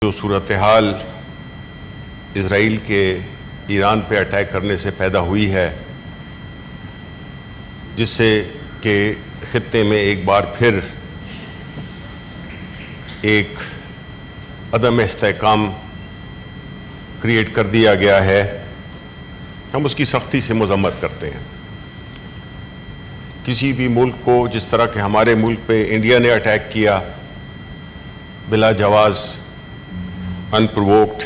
जो सूरत हाल इज़राइल के ईरान पे अटैक करने से पैदा हुई है, जिससे कि ख़ित्ते में एक बार फिर एक अदम इस्तेहकाम क्रिएट कर दिया गया है, हम उसकी सख्ती से मज़म्मत करते हैं। किसी भी मुल्क को जिस तरह के हमारे मुल्क पे इंडिया ने अटैक किया बिला जवाज़, अनप्रोवोक्ड,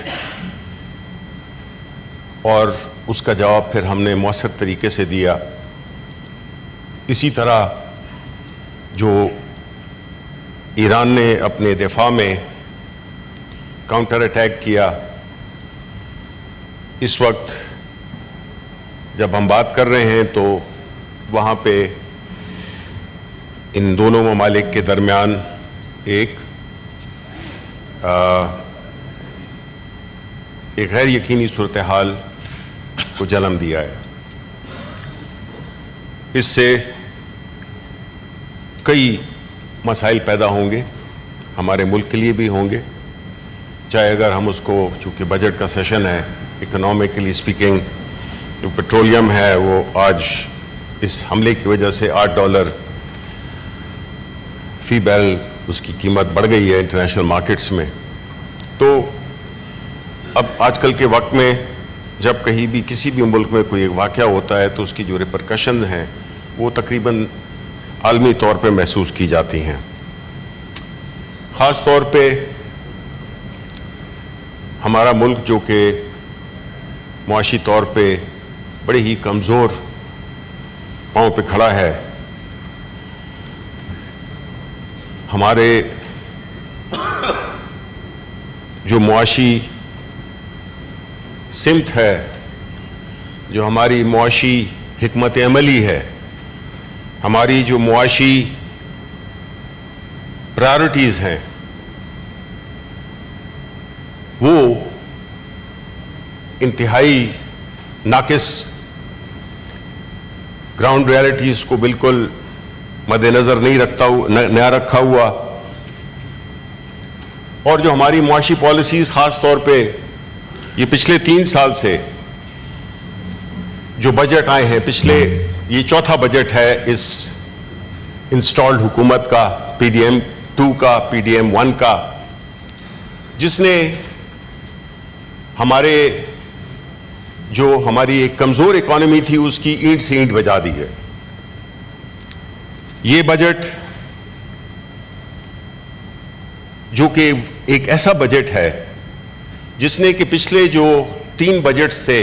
और उसका जवाब फिर हमने मौसर तरीके से दिया, इसी तरह जो ईरान ने अपने दिफा में काउंटर अटैक किया, इस वक्त जब हम बात कर रहे हैं तो वहाँ पे इन दोनों ममालिक के दरमियान एक गैर यकीनी सूरत हाल को जन्म दिया है। इससे कई मसाइल पैदा होंगे, हमारे मुल्क के लिए भी होंगे, चाहे अगर हम उसको, चूँकि बजट का सेशन है, इकोनॉमिकली स्पीकिंग जो पेट्रोलियम है वो आज इस हमले की वजह से $8 फी बैरल उसकी कीमत बढ़ गई है इंटरनेशनल मार्केट्स में। तो अब आजकल के वक्त में जब कहीं भी किसी भी मुल्क में कोई एक वाक़या होता है तो उसकी जो रिपरकशन हैं वो तकरीबन आलमी तौर पे महसूस की जाती हैं। ख़ास तौर पे हमारा मुल्क जो कि मुआशी तौर पे बड़े ही कमज़ोर पाँव पे खड़ा है, हमारे जो मुआशी सिमत है, जो हमारी मुआशी हिकमत अमली है, हमारी जो मुआशी प्रायोरिटीज़ हैं, वो इंतहाई नाकिस, ग्राउंड रियलिटीज़ को बिल्कुल मद्देनज़र नहीं रखा हुआ, और जो हमारी मुआशी पॉलिसीज़ ख़ास तौर पे ये पिछले 3 साल से जो बजट आए हैं, ये चौथा बजट है इस इंस्टॉल्ड हुकूमत का, PDM 2 का, PDM 1 का, जिसने हमारी एक कमज़ोर इकॉनमी थी उसकी ईंट से ईंट बजा दी है। ये बजट जो कि एक ऐसा बजट है जिसने कि पिछले जो 3 बजट्स थे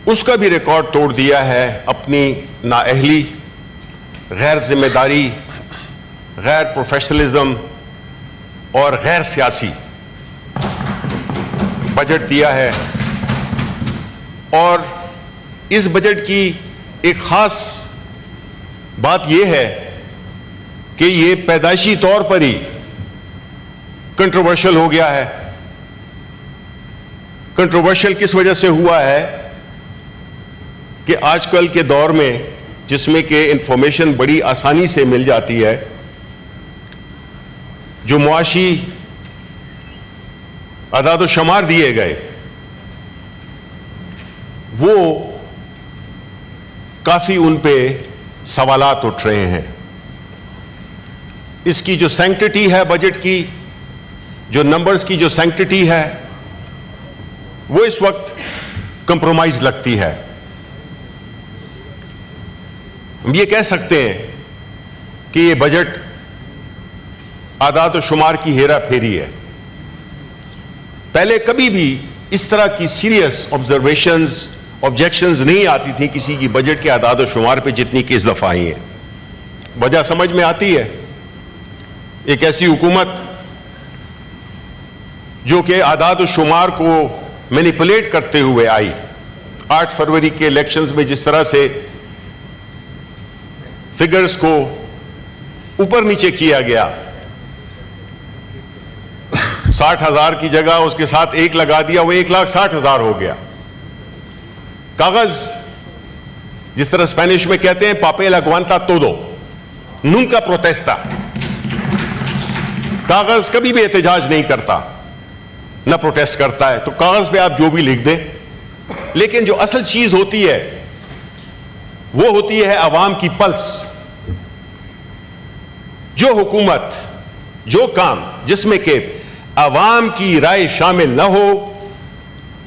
उसका भी रिकॉर्ड तोड़ दिया है अपनी नाअहली, गैर जिम्मेदारी, गैर प्रोफेशनलिज्म और गैर सियासी बजट दिया है। और इस बजट की एक ख़ास बात यह है कि ये पैदाइशी तौर पर ही कंट्रोवर्शियल हो गया है। कंट्रोवर्शियल किस वजह से हुआ है कि आजकल के दौर में जिसमें कि इंफॉर्मेशन बड़ी आसानी से मिल जाती है, जो मुआशी अदाद शुमार दिए गए वो काफ़ी उन पे सवालात उठ रहे हैं। इसकी जो सैंक्टिटी है बजट की, जो नंबर्स की जो सैंक्टिटी है, वो इस वक्त कंप्रोमाइज लगती है। हम ये कह सकते हैं कि ये बजट आदाद शुमार की हेरा फेरी है। पहले कभी भी इस तरह की सीरियस ऑब्जेक्शंस नहीं आती थी किसी की बजट के आदाद शुमार पे जितनी कि इस दफा आई है। वजह समझ में आती है, एक ऐसी हुकूमत जो कि आदाद शुमार को मैनिपुलेट करते हुए आई। 8 फरवरी के इलेक्शंस में जिस तरह से फिगर्स को ऊपर नीचे किया गया, 60,000 की जगह उसके साथ 1 लगा दिया, वो 1,60,000 हो गया। कागज जिस तरह स्पेनिश में कहते हैं, पापेल अगवांता तोदो, नूनका प्रोटेस्टा, कागज कभी भी एहतजाज नहीं करता, ना प्रोटेस्ट करता है, तो कागज पे आप जो भी लिख दें, लेकिन जो असल चीज होती है वो होती है अवाम की पल्स। जो हुकूमत, जो काम जिसमें के अवाम की राय शामिल ना हो,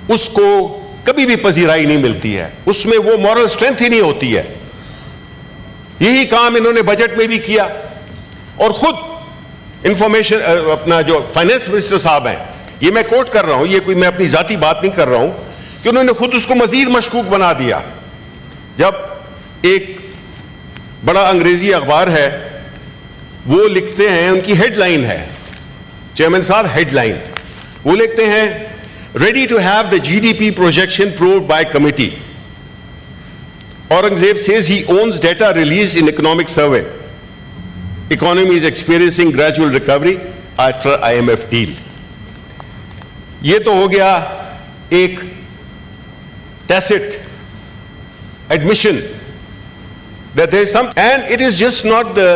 उसको कभी भी पजीराई नहीं मिलती है, उसमें वो मॉरल स्ट्रेंथ ही नहीं होती है। यही काम इन्होंने बजट में भी किया, और खुद इंफॉर्मेशन अपना जो फाइनेंस मिनिस्टर साहब हैं, ये मैं कोट कर रहा हूं, ये कोई मैं अपनी जाती बात नहीं कर रहा हूं, कि उन्होंने खुद उसको मजीद मशकूक बना दिया। जब एक बड़ा अंग्रेजी अखबार है, वो लिखते हैं, उनकी हेडलाइन है, चेयरमैन साहब हेडलाइन, वो लिखते हैं, ready to have the GDP projection proved by committee. Aurangzeb says he owns data released in economic survey. Economy is experiencing gradual recovery after IMF deal. ये तो हो गया एक tacit admission that there is some, and it is just not the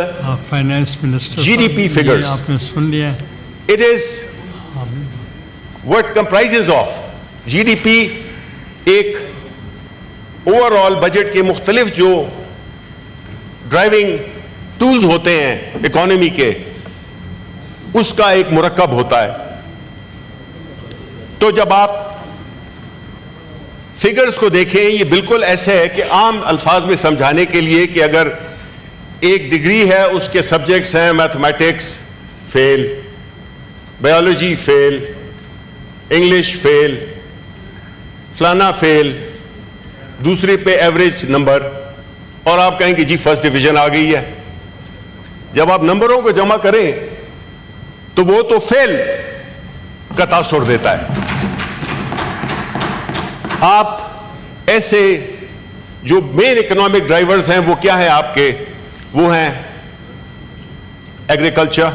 finance minister GDP figures. आपने सुन लिया। It is what comprises of GDP, एक overall budget के मुख्तलिफ जो ड्राइविंग टूल्स होते हैं इकोनॉमी के, उसका एक मुरक्कब होता है। तो जब आप फिगर्स को देखें, ये बिल्कुल ऐसे है कि आम अल्फाज में समझाने के लिए कि अगर एक डिग्री है, उसके सब्जेक्ट्स हैं mathematics fail, biology fail, English fail, फलाना फेल, दूसरे पे एवरेज नंबर, और आप कहेंगे जी फर्स्ट डिवीजन आ गई है। जब आप नंबरों को जमा करें तो वो तो फेल का तासुर देता है। आप ऐसे जो मेन इकोनॉमिक ड्राइवर्स हैं वो क्या है आपके, वो हैं एग्रीकल्चर,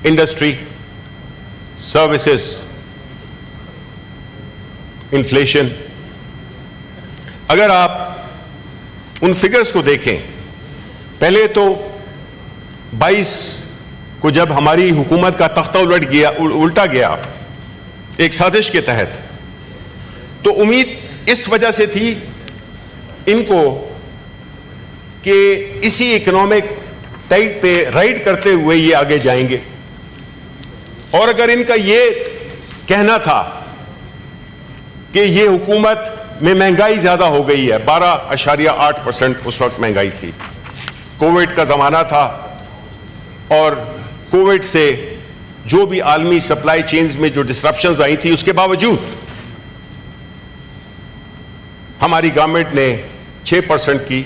इंडस्ट्री, सर्विसेज, इन्फ्लेशन। अगर आप उन फिगर्स को देखें, पहले तो 22 को जब हमारी हुकूमत का तख्ता उल्टा गया एक साजिश के तहत, तो उम्मीद इस वजह से थी इनको कि इसी इकोनॉमिक टाइट पे राइड करते हुए ये आगे जाएंगे। और अगर इनका ये कहना था कि ये हुकूमत में महंगाई ज्यादा हो गई है, 12.8% उस वक्त महंगाई थी, कोविड का जमाना था, और कोविड से जो भी आलमी सप्लाई चेन्स में जो डिस्ट्रप्शंस आई थी, उसके बावजूद हमारी गवर्नमेंट ने 6% की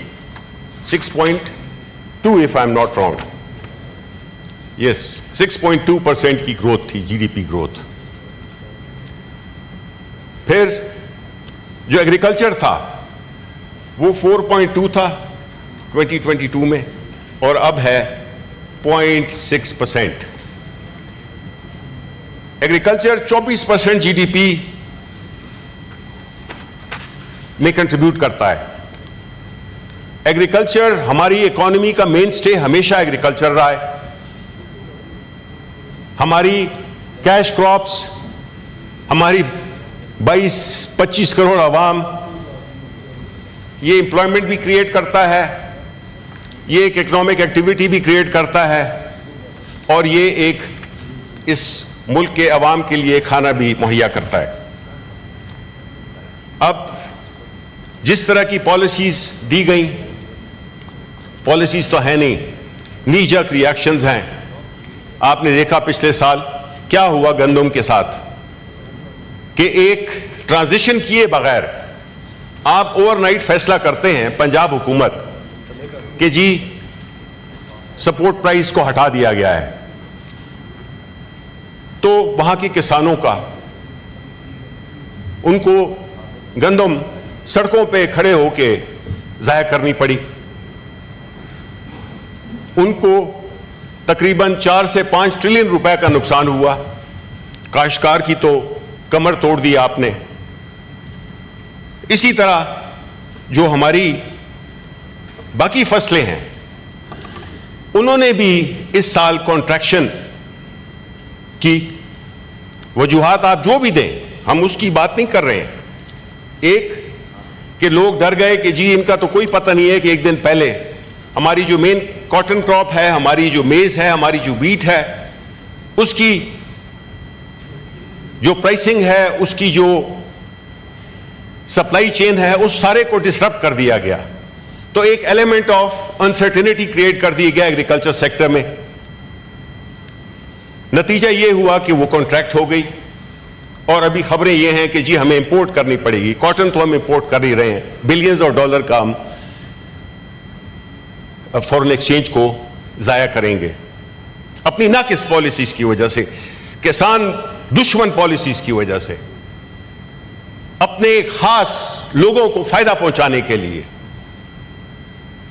6.2 if I am not wrong, yes 6.2% की ग्रोथ थी, जीडीपी ग्रोथ। फिर जो एग्रीकल्चर था वो 4.2 था 2022 में, और अब है 0.6%। एग्रीकल्चर 24% जीडीपी में कंट्रीब्यूट करता है। एग्रीकल्चर हमारी इकोनॉमी का मेन स्टे हमेशा एग्रीकल्चर रहा है। हमारी कैश क्रॉप्स, हमारी 22-25 करोड़ आवाम, ये एम्प्लॉयमेंट भी क्रिएट करता है, ये एक इकोनॉमिक एक्टिविटी भी क्रिएट करता है, और ये एक इस मुल्क के अवाम के लिए खाना भी मुहैया करता है। अब जिस तरह की पॉलिसीज दी गई, पॉलिसीज तो है नहीं, नी जर्क रिएक्शंस हैं। आपने देखा पिछले साल क्या हुआ गंदम के साथ, कि एक ट्रांजिशन किए बगैर आप ओवरनाइट फैसला करते हैं पंजाब हुकूमत कि जी सपोर्ट प्राइस को हटा दिया गया है, तो वहां के किसानों का, उनको गंदम सड़कों पे खड़े होके जाया करनी पड़ी। उनको तकरीबन 4 से 5 ट्रिलियन रुपए का नुकसान हुआ। काश्तकार की तो कमर तोड़ दी आपने। इसी तरह जो हमारी बाकी फसलें हैं, उन्होंने भी इस साल कॉन्ट्रैक्शन की वजूहात आप जो भी दें, हम उसकी बात नहीं कर रहे हैं। एक कि लोग डर गए कि जी इनका तो कोई पता नहीं है कि एक दिन पहले हमारी जो मेन कॉटन क्रॉप है, हमारी जो मेज है, हमारी जो व्हीट है, उसकी जो प्राइसिंग है, उसकी जो सप्लाई चेन है, उस सारे को डिसरप्ट कर दिया गया। तो एक एलिमेंट ऑफ अनसर्टेनिटी क्रिएट कर दिया गया एग्रीकल्चर सेक्टर में। नतीजा ये हुआ कि वो कॉन्ट्रैक्ट हो गई और अभी खबरें ये हैं कि जी हमें इंपोर्ट करनी पड़ेगी। कॉटन तो हम इंपोर्ट कर ही रहे हैं, बिलियंस ऑफ डॉलर का हम फॉरेन एक्सचेंज को जाया करेंगे अपनी नाकिस पॉलिसीज की वजह से, किसान दुश्मन पॉलिसीज की वजह से, अपने खास लोगों को फायदा पहुंचाने के लिए।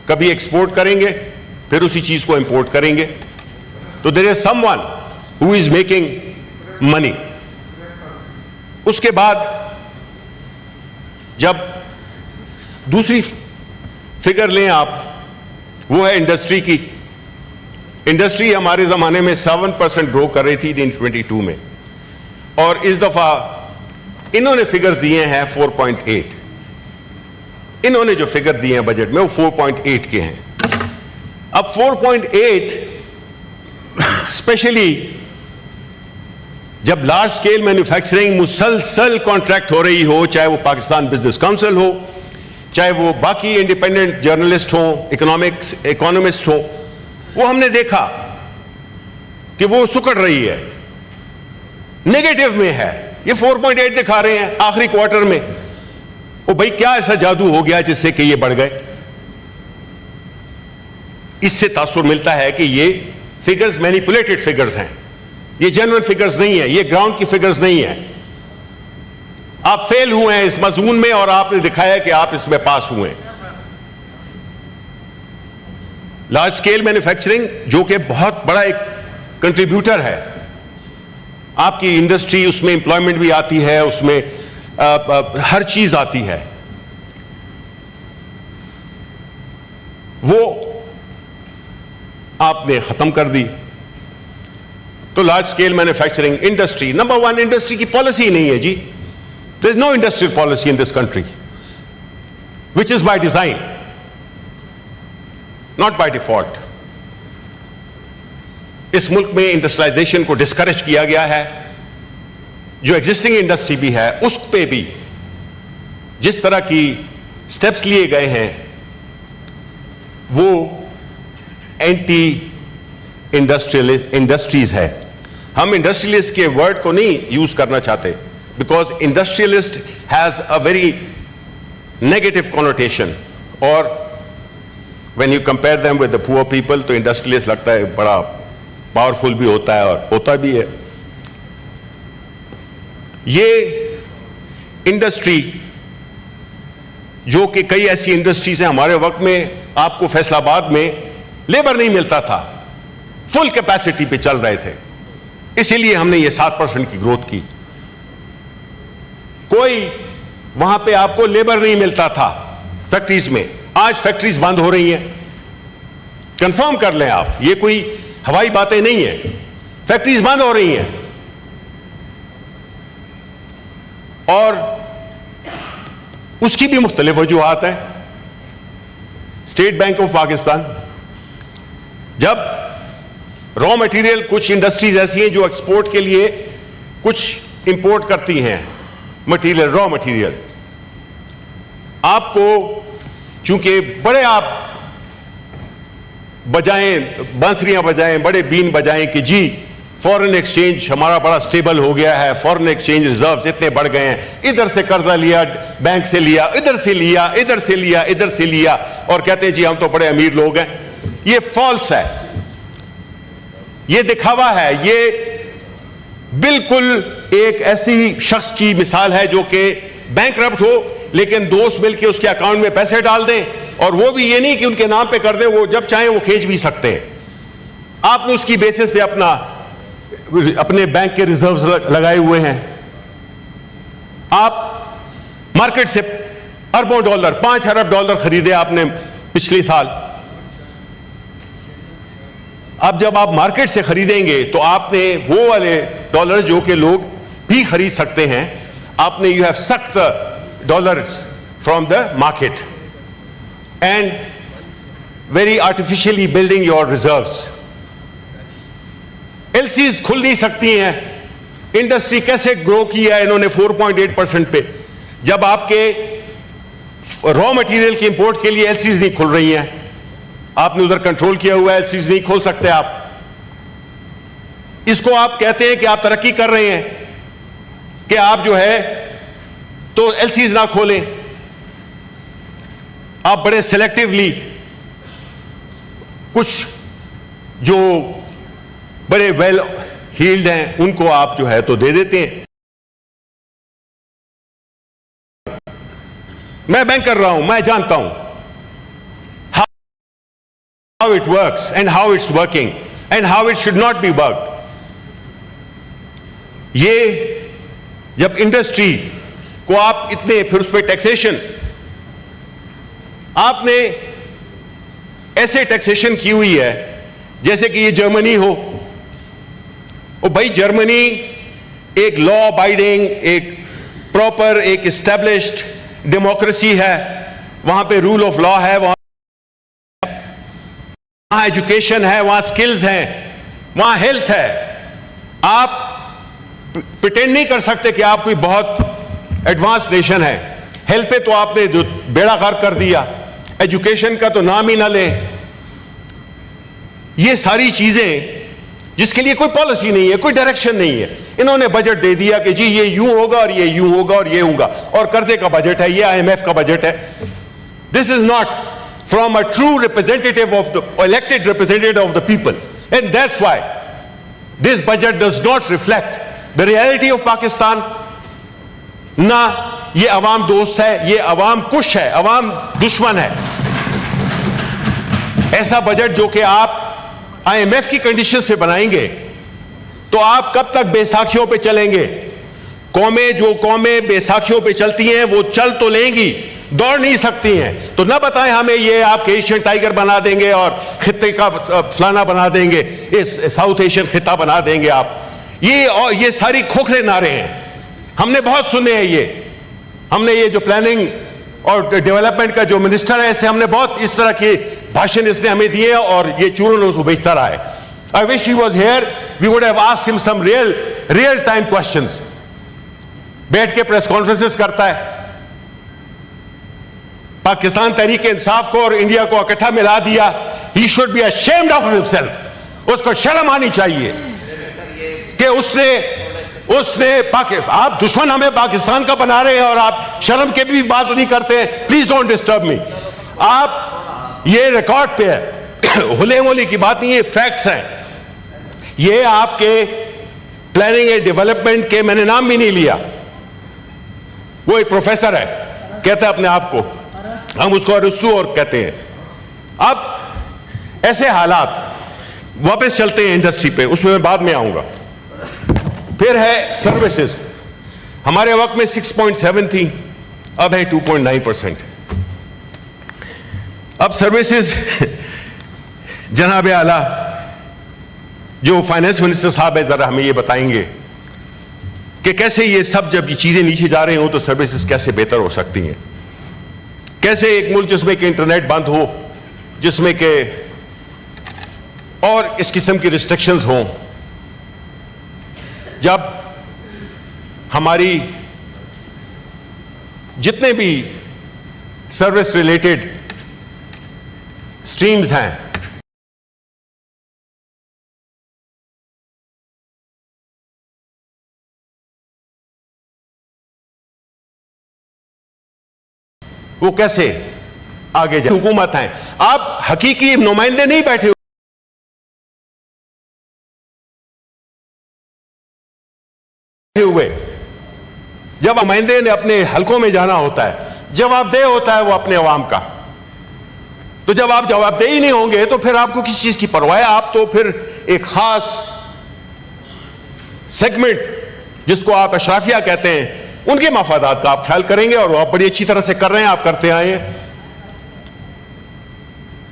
कभी एक्सपोर्ट करेंगे, फिर उसी चीज को इंपोर्ट करेंगे। तो there is someone who is making money. उसके बाद जब दूसरी फिगर लें आप, वो है इंडस्ट्री की। इंडस्ट्री हमारे जमाने में 7% ग्रो कर रही थी 22 में, और इस दफा इन्होंने फिगर दिए हैं 4.8। इन्होंने जो फिगर दिए हैं बजट में वो 4.8 के हैं। अब 4.8 स्पेशली जब लार्ज स्केल मैन्युफैक्चरिंग मुसलसल कॉन्ट्रैक्ट हो रही हो, चाहे वो पाकिस्तान बिजनेस काउंसिल हो, चाहे वो बाकी इंडिपेंडेंट जर्नलिस्ट हो, इकोनॉमिस्ट हो, वो हमने देखा कि वो सुकड़ रही है, नेगेटिव में है। ये 4.8 दिखा रहे हैं आखिरी क्वार्टर में। ओ भाई, क्या ऐसा जादू हो गया जिससे कि ये बढ़ गए? इससे तासुर मिलता है कि ये फिगर्स मैनिपुलेटेड फिगर्स हैं, ये जेन्युइन फिगर्स नहीं है, ये ग्राउंड की फिगर्स नहीं है। आप फेल हुए हैं इस मजमून में और आपने दिखाया कि आप इसमें पास हुए हैं। लार्ज स्केल मैन्युफैक्चरिंग जो कि बहुत बड़ा एक कंट्रीब्यूटर है, आपकी इंडस्ट्री, उसमें एम्प्लॉयमेंट भी आती है, उसमें हर चीज आती है, वो आपने खत्म कर दी। तो large scale manufacturing industry number 1 industry की पॉलिसी नहीं है जी। There is no industrial policy in this country, which is by design, not by default. इस मुल्क में इंडस्ट्रियलाइजेशन को डिस्करेज किया गया है। जो एग्जिस्टिंग इंडस्ट्री भी है उस पे भी जिस तरह की स्टेप्स लिए गए हैं वो एंटी इंडस्ट्रीज है। हम इंडस्ट्रियलिस्ट के वर्ड को नहीं यूज करना चाहते, because industrialist has a very negative connotation, और when you compare them with the poor people तो इंडस्ट्रियलिस्ट लगता है बड़ा पावरफुल भी होता है और होता भी है। ये इंडस्ट्री जो कि कई ऐसी इंडस्ट्रीज हैं, हमारे वक्त में आपको फैसलाबाद में लेबर नहीं मिलता था, फुल कैपेसिटी पे चल रहे थे, इसीलिए हमने ये 7% की ग्रोथ की। कोई वहां पे आपको लेबर नहीं मिलता था फैक्ट्रीज में, आज फैक्ट्रीज बंद हो रही हैं। कंफर्म कर लें आप, ये कोई हवाई बातें नहीं है, फैक्ट्रीज बंद हो रही हैं। और उसकी भी मुख्तलिफ वजूहात हैं। स्टेट बैंक ऑफ पाकिस्तान, जब रॉ मटेरियल, कुछ इंडस्ट्रीज ऐसी हैं जो एक्सपोर्ट के लिए कुछ इंपोर्ट करती हैं मटेरियल, रॉ मटेरियल, आपको चूंकि बड़े आप बजाएं, बांसुरियां बजाएं, बड़े बीन बजाएं कि जी फॉरेन एक्सचेंज हमारा बड़ा स्टेबल हो गया है, फॉरेन एक्सचेंज रिजर्व्स इतने बढ़ गए हैं, इधर से कर्जा लिया, बैंक से लिया, इधर से लिया, इधर से लिया, इधर से लिया, और कहते हैं जी हम तो बड़े अमीर लोग हैं। ये फॉल्स है, ये दिखावा है, ये बिल्कुल एक ऐसी शख्स की मिसाल है जो कि बैंकरप्ट हो लेकिन दोस्त मिलकर उसके अकाउंट में पैसे डाल दें, और वो भी ये नहीं कि उनके नाम पे कर दें, वो जब चाहें वो खींच भी सकते हैं। आपने उसकी बेसिस पे अपने बैंक के रिजर्व्स लगाए हुए हैं। आप मार्केट से अरबों डॉलर, 5 अरब डॉलर खरीदे आपने पिछले साल। अब जब आप मार्केट से खरीदेंगे तो आपने वो वाले डॉलर जो कि लोग भी खरीद सकते हैं, आपने you have sucked the dollars from the market and very artificially building your reserves. LCs खुल नहीं सकती हैं। इंडस्ट्री कैसे ग्रो किया है इन्होंने 4.8% पे, जब आपके रॉ मटेरियल के इंपोर्ट के लिए एलसीज नहीं खुल रही हैं। आपने उधर कंट्रोल किया हुआ है, एलसीज नहीं खोल सकते आप। इसको आप कहते हैं कि आप तरक्की कर रहे हैं, कि आप जो है तो एलसीज ना खोलें। आप बड़े सिलेक्टिवली कुछ जो बड़े वेल हील्ड हैं उनको आप जो है तो दे देते हैं। मैं बैंक कर रहा हूं, मैं जानता हूं how it works and how it's working and how it should not be worked. ये जब इंडस्ट्री को आप इतने, फिर उस पर टैक्सेशन, आपने ऐसे टैक्सेशन की हुई है जैसे कि ये जर्मनी हो। ओ भाई, जर्मनी एक लॉ अबाइडिंग, एक प्रॉपर, एक एस्टैब्लिश्ड डेमोक्रेसी है, वहां पे रूल ऑफ लॉ है, वहां एजुकेशन है, वहां स्किल्स हैं, वहां हेल्थ है। आप प्रिटेंड नहीं कर सकते कि आप कोई बहुत एडवांस नेशन है। हेल्थ पे तो आपने जो बेड़ा गर्क कर दिया, एजुकेशन का तो नाम ही ना ले। ये सारी चीजें जिसके लिए कोई पॉलिसी नहीं है, कोई डायरेक्शन नहीं है, इन्होंने बजट दे दिया कि जी ये यूं होगा और ये यूं होगा और ये होगा, और कर्जे का बजट है, ये आईएमएफ का बजट है। This is not from a true representative of the elected representative of the people, and that's why this budget does not reflect the reality of Pakistan. ना ये अवाम दोस्त है, ये अवाम कुश है, अवाम दुश्मन है। ऐसा बजट जो कि आप आईएमएफ की कंडीशंस पे बनाएंगे तो आप कब तक बैसाखियों पे चलेंगे? कौमें बैसाखियों पे चलती हैं, वो चल तो लेंगी, दौड़ नहीं सकती हैं। तो ना बताएं हमें ये आपके एशियन टाइगर बना देंगे और खित्ते का फलाना बना देंगे, इस साउथ एशियन खिता बना देंगे आप। ये सारी खोखले नारे हैं, हमने बहुत सुने हैं। ये हमने ये जो प्लानिंग और डेवलपमेंट का जो मिनिस्टर है, इससे हमने बहुत इस तरह के भाषण इसने हमें दिए और ये चूरन उसको बेचता रहा है। I wish he was here, we would have asked him some real time questions. बैठ के प्रेस कॉन्फ्रेंसेस करता है, पाकिस्तान तहरीक इंसाफ को और इंडिया को इकट्ठा मिला दिया। He should be ashamed of himself. उसको शर्म आनी चाहिए कि उसने आप दुश्मन हमें पाकिस्तान का बना रहे हैं और आप शर्म के भी बात नहीं करते हैं। Please don't disturb me. आप ये रिकॉर्ड पे है, हुले मोली की बात नहीं है, फैक्ट्स हैं। ये आपके प्लानिंग एंड डेवलपमेंट के, मैंने नाम भी नहीं लिया, वो एक प्रोफेसर है, कहता है अपने आप को, हम उसको अरस्तू और कहते हैं। अब ऐसे हालात, वापस चलते हैं इंडस्ट्री पे, उसमें मैं बाद में आऊंगा। फिर है सर्विसेज। हमारे वक्त में 6.7 थी, अब है 2.9%। अब सर्विसेज जनाब आला जो फाइनेंस मिनिस्टर साहब है, जरा हमें ये बताएंगे कि कैसे ये सब, जब ये चीजें नीचे जा रही हो तो सर्विसेज कैसे बेहतर हो सकती हैं। कैसे एक मुल्क जिसमें कि इंटरनेट बंद हो, जिसमें कि और इस किस्म की रिस्ट्रिक्शंस हों, जब हमारी जितने भी सर्विस रिलेटेड स्ट्रीम्स हैं, वो कैसे आगे जाए। हुकूमत हैं, आप हकीकी नुमाइंदे नहीं बैठे हुए। जब नुमाइंदे ने अपने हलकों में जाना होता है, जवाबदेह होता है वो अपने अवाम का। तो जब आप जवाबदेह ही नहीं होंगे तो फिर आपको किस चीज की परवाह है? आप तो फिर एक खास सेगमेंट जिसको आप अशराफिया कहते हैं, उनके मफादात का आप ख्याल करेंगे और वो आप बड़ी अच्छी तरह से कर रहे हैं, आप करते आए हैं।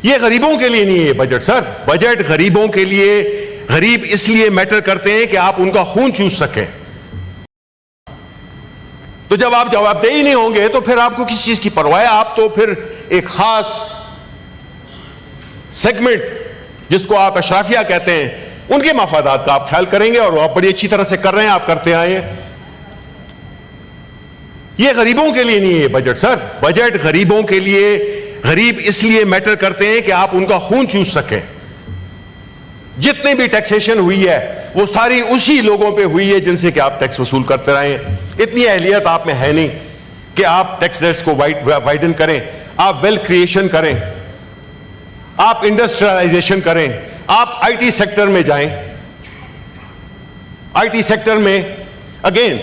ये गरीबों के लिए नहीं है ये बजट सर। बजट गरीबों के लिए, गरीब इसलिए मैटर करते हैं कि आप उनका खून चूस सकें। तो जब आप जवाबदेही नहीं होंगे तो फिर आपको किस चीज की परवाह है? आप तो फिर एक खास सेगमेंट जिसको आप अशराफिया कहते हैं, उनके मफादात का आप ख्याल करेंगे, और वो आप बड़ी अच्छी तरह से कर रहे हैं, आप करते आए हैं। ये गरीबों के लिए नहीं है ये बजट सर। बजट गरीबों के लिए, गरीब इसलिए मैटर करते हैं कि आप उनका खून चूस सकें। जितनी भी टैक्सेशन हुई है वो सारी उसी लोगों पे हुई है जिनसे कि आप टैक्स वसूल करते रहे हैं। इतनी अहलियत आप में है नहीं कि आप टैक्स रेट्स को वाइडन करें, आप वेल्थ क्रिएशन करें, आप इंडस्ट्रियलाइजेशन करें, आप आईटी सेक्टर में जाएं। आईटी सेक्टर में अगेन,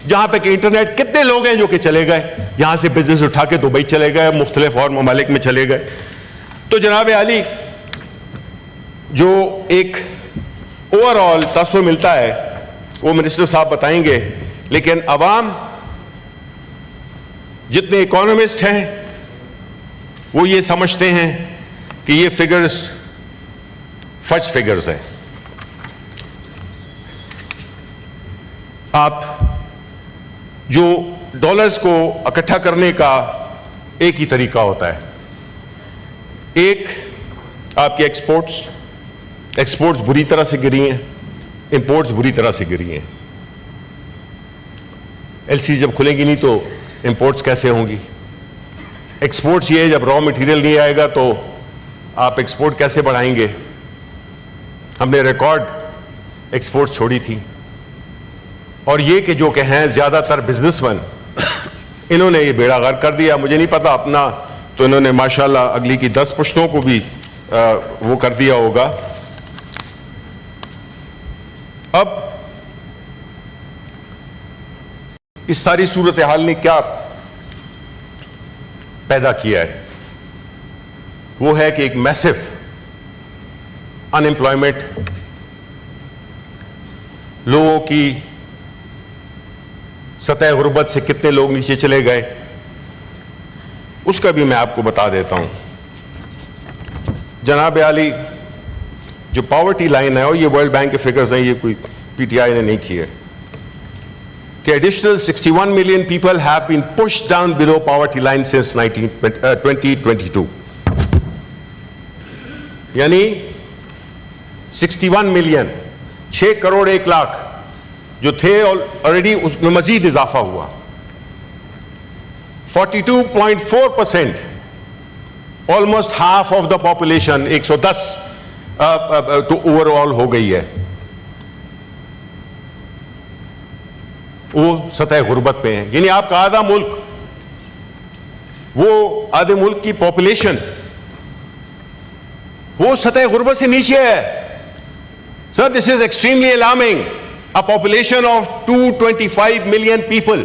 जहां पे कि इंटरनेट, कितने लोग हैं जो कि चले गए यहां से बिजनेस उठा के दुबई चले गए, मुख्तलिफ और ममालिक में चले गए। तो जनाब आली, जो एक ओवरऑल तस्वीर मिलता है वो मिनिस्टर साहब बताएंगे, लेकिन अवाम, जितने इकोनॉमिस्ट हैं वो ये समझते हैं कि ये फिगर्स फज फिगर्स हैं। आप जो डॉलर्स को इकट्ठा करने का एक ही तरीका होता है, एक आपके एक्सपोर्ट्स बुरी तरह से गिरी हैं, इंपोर्ट्स बुरी तरह से गिरी हैं। एलसी जब खुलेंगी नहीं तो इंपोर्ट्स कैसे होंगी? एक्सपोर्ट्स ये है, जब रॉ मटेरियल नहीं आएगा तो आप एक्सपोर्ट कैसे बढ़ाएंगे? हमने रिकॉर्ड एक्सपोर्ट छोड़ी थी, और ये कि जो कि हैं ज्यादातर बिजनेसमैन, इन्होंने ये बेड़ा गर्क कर दिया। मुझे नहीं पता अपना, तो इन्होंने माशाल्लाह अगली की 10 पुश्तों को भी वो कर दिया होगा। अब इस सारी सूरत हाल ने क्या पैदा किया है? वो है कि एक मैसिव अनएम्प्लॉयमेंट, लोगों की सतह गुर्बत से कितने लोग नीचे चले गए, उसका भी मैं आपको बता देता हूं। जनाब आली, जो पॉवर्टी लाइन है, और ये वर्ल्ड बैंक के फिगर्स हैं, ये कोई पीटीआई ने नहीं किए, कि additional 61 million people have been pushed down below poverty line since 2022। यानी 61 मिलियन, 6 करोड़ 1 लाख जो थे ऑलरेडी, उसमें मजीद इजाफा हुआ। 42.4%, almost half of the population, 110 तो ओवरऑल हो गई है, वो सतह गुर्बत पे है। यानी आपका आधा मुल्क, वो आधे मुल्क की पॉपुलेशन वो सतह गुर्बत से नीचे है। Sir, this is extremely alarming. A population of 225 million people,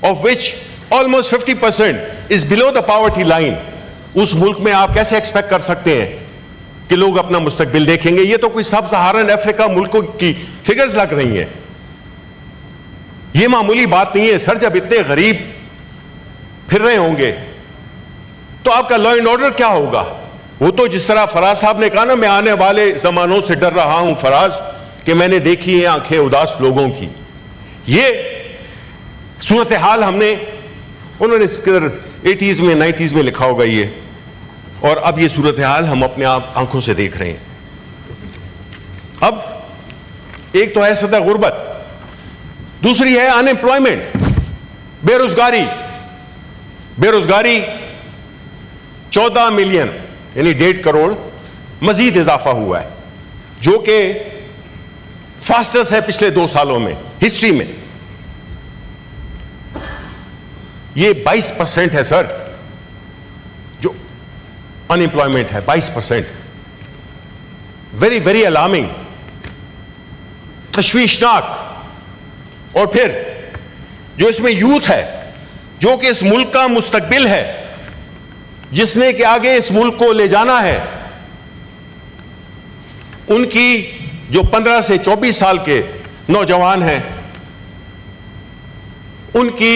of which almost 50% is below the poverty line. उस मुल्क में आप कैसे एक्सपेक्ट कर सकते हैं कि लोग अपना मुस्तकबिल देखेंगे? ये तो कोई सब सहारन अफ्रीका मुल्कों की फिगर्स लग रही हैं। ये मामूली बात नहीं है सर। जब इतने गरीब फिर रहे होंगे तो आपका लॉ एंड ऑर्डर क्या होगा? वो तो जिस तरह फराज साहब ने कहा ना, मैं आने वाले जमानों से डर रहा हूं फराज, कि मैंने देखी है आंखें उदास लोगों की। ये सूरत हाल हमने, उन्होंने 80s में 90s में लिखा होगा ये, और अब ये सूरत हाल हम अपने आप आंखों से देख रहे हैं। अब एक तो है सतह गुर्बत, दूसरी है अनएम्प्लॉयमेंट, बेरोजगारी। बेरोजगारी 14 मिलियन यानी 1.5 करोड़ मजीद इजाफा हुआ है, जो कि फास्टेस्ट है पिछले 2 सालों में हिस्ट्री में। ये 22% है सर, जो अनएम्प्लॉयमेंट है 22%। वेरी वेरी अलार्मिंग, तशवीशनाक। और फिर जो इसमें यूथ है, जो कि इस मुल्क का मुस्तकबिल है, जिसने कि आगे इस मुल्क को ले जाना है, उनकी जो 15 से 24 साल के नौजवान हैं, उनकी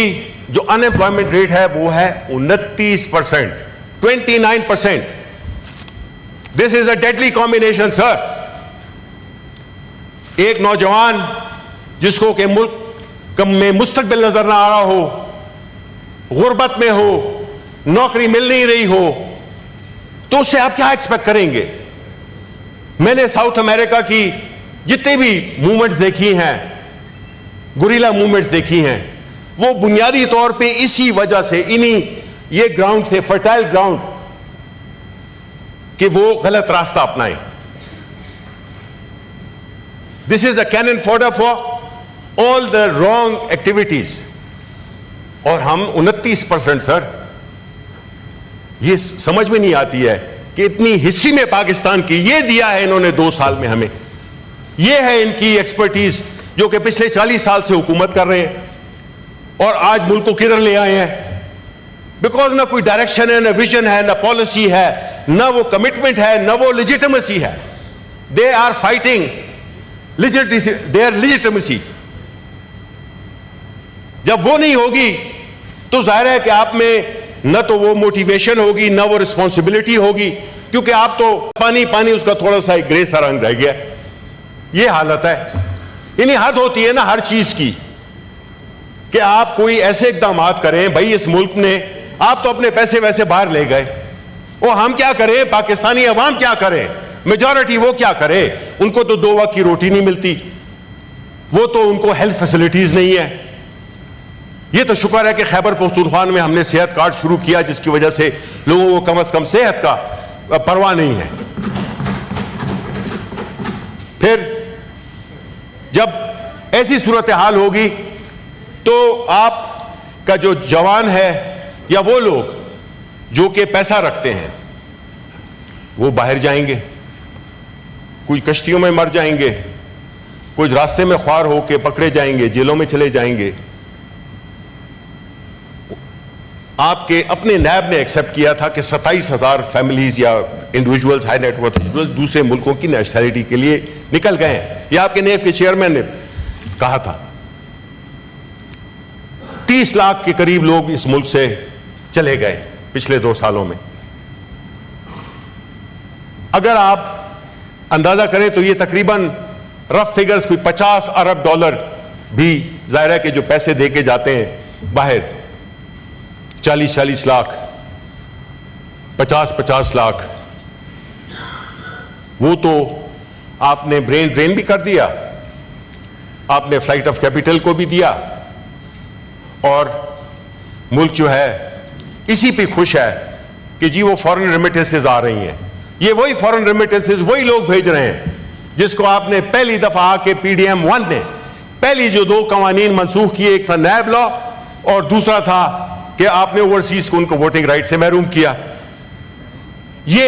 जो अनएम्प्लॉयमेंट रेट है वो है 29%, 29%। This is a deadly combination sir. एक नौजवान जिसको के मुल्क में मुस्तकबिल नजर ना आ रहा हो, गुर्बत में हो, नौकरी मिल नहीं रही हो, तो उससे आप क्या एक्सपेक्ट करेंगे? मैंने साउथ अमेरिका की जितनी भी मूवमेंट्स देखी हैं, गुरिल्ला मूवमेंट्स देखी हैं, वो बुनियादी तौर पे इसी वजह से, इन्हीं ये ग्राउंड थे, फर्टाइल ग्राउंड, कि वो गलत रास्ता अपनाएं। This is a cannon fodder for all the wrong activities. और हम 29% सर, ये समझ में नहीं आती है कि इतनी हिस्ट्री में पाकिस्तान की ये दिया है इन्होंने 2 साल में हमें। ये है इनकी एक्सपर्टीज जो कि पिछले 40 साल से हुकूमत कर रहे हैं और आज मुल्क को किधर ले आए हैं। बिकॉज ना कोई डायरेक्शन है, ना विजन है, ना पॉलिसी है, ना वो कमिटमेंट है, ना वो लेजिटिमेसी है। They are fighting their legitimacy. जब वो नहीं होगी तो जाहिर है कि आप में न तो वो मोटिवेशन होगी, न वो रिस्पॉन्सिबिलिटी होगी, क्योंकि आप तो पानी पानी, उसका थोड़ा सा एक ग्रे सा रंग रह गया। ये हालत है। इन्हीं हद होती है ना हर चीज की कि आप कोई ऐसे इकदाम करें। भाई इस मुल्क ने, आप तो अपने पैसे वैसे बाहर ले गए, वो हम क्या करें, पाकिस्तानी अवाम क्या करें, मेजॉरिटी वो क्या करे? उनको तो 2 वक्त की रोटी नहीं मिलती, वो तो उनको हेल्थ फैसिलिटीज नहीं है। ये तो शुक्र है कि खैबर पख्तूनख्वा में हमने सेहत कार्ड शुरू किया, जिसकी वजह से लोगों को कम से कम सेहत का परवाह नहीं है। फिर जब ऐसी सूरत हाल होगी तो आपका जो जवान है या वो लोग जो कि पैसा रखते हैं, वो बाहर जाएंगे, कुछ कश्तियों में मर जाएंगे, कुछ रास्ते में ख्वार होकर पकड़े जाएंगे, जेलों में चले जाएंगे। आपके अपने नैब ने एक्सेप्ट किया था कि 27,000 फैमिलीज या इंडिविजुअल्स, हाई नेटवर्थ इंडिविजुअल्स दूसरे मुल्कों की नेशनैलिटी के लिए निकल गए हैं। यह आपके नैब के चेयरमैन ने कहा था। 30 लाख के करीब लोग इस मुल्क से चले गए पिछले 2 सालों में। अगर आप अंदाजा करें तो ये तकरीबन रफ फिगर्स कोई 50 अरब डॉलर भी जाहिर है कि जो पैसे दे के जाते हैं बाहर, 40-40 लाख, 50-50 लाख, वो तो आपने ब्रेन ड्रेन भी कर दिया, आपने फ्लाइट ऑफ कैपिटल को भी दिया, और मुल्क जो है इसी पे खुश है कि जी वो फॉरेन रेमिटेंसेस आ रही हैं। ये वही फॉरेन रेमिटेंसेस वही लोग भेज रहे हैं जिसको आपने पहली दफा आके PDM 1 ने पहली जो 2 कवानीन मंसूख किए, एक था नैब लॉ और दूसरा था कि आपने ओवरसीज को उनको वोटिंग राइट से महरूम किया। ये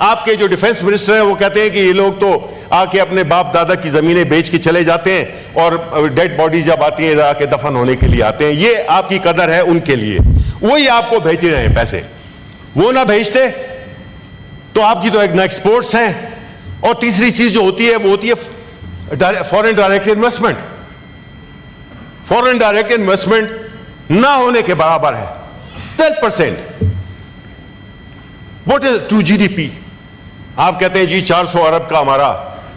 आपके जो डिफेंस मिनिस्टर हैं वो कहते हैं कि ये लोग तो आके अपने बाप दादा की जमीनें बेच के चले जाते हैं और डेड बॉडी जब आती है आके दफन होने के लिए आते हैं। ये आपकी कदर है उनके लिए, वही आपको भेज रहे हैं पैसे। वो ना भेजते तो आपकी तो एक ना एक्सपोर्ट्स हैं, और तीसरी चीज जो होती है वो होती है foreign direct investment. Foreign direct investment ना होने के बराबर है 12%। What is to GDP? आप कहते हैं जी 400 अरब का हमारा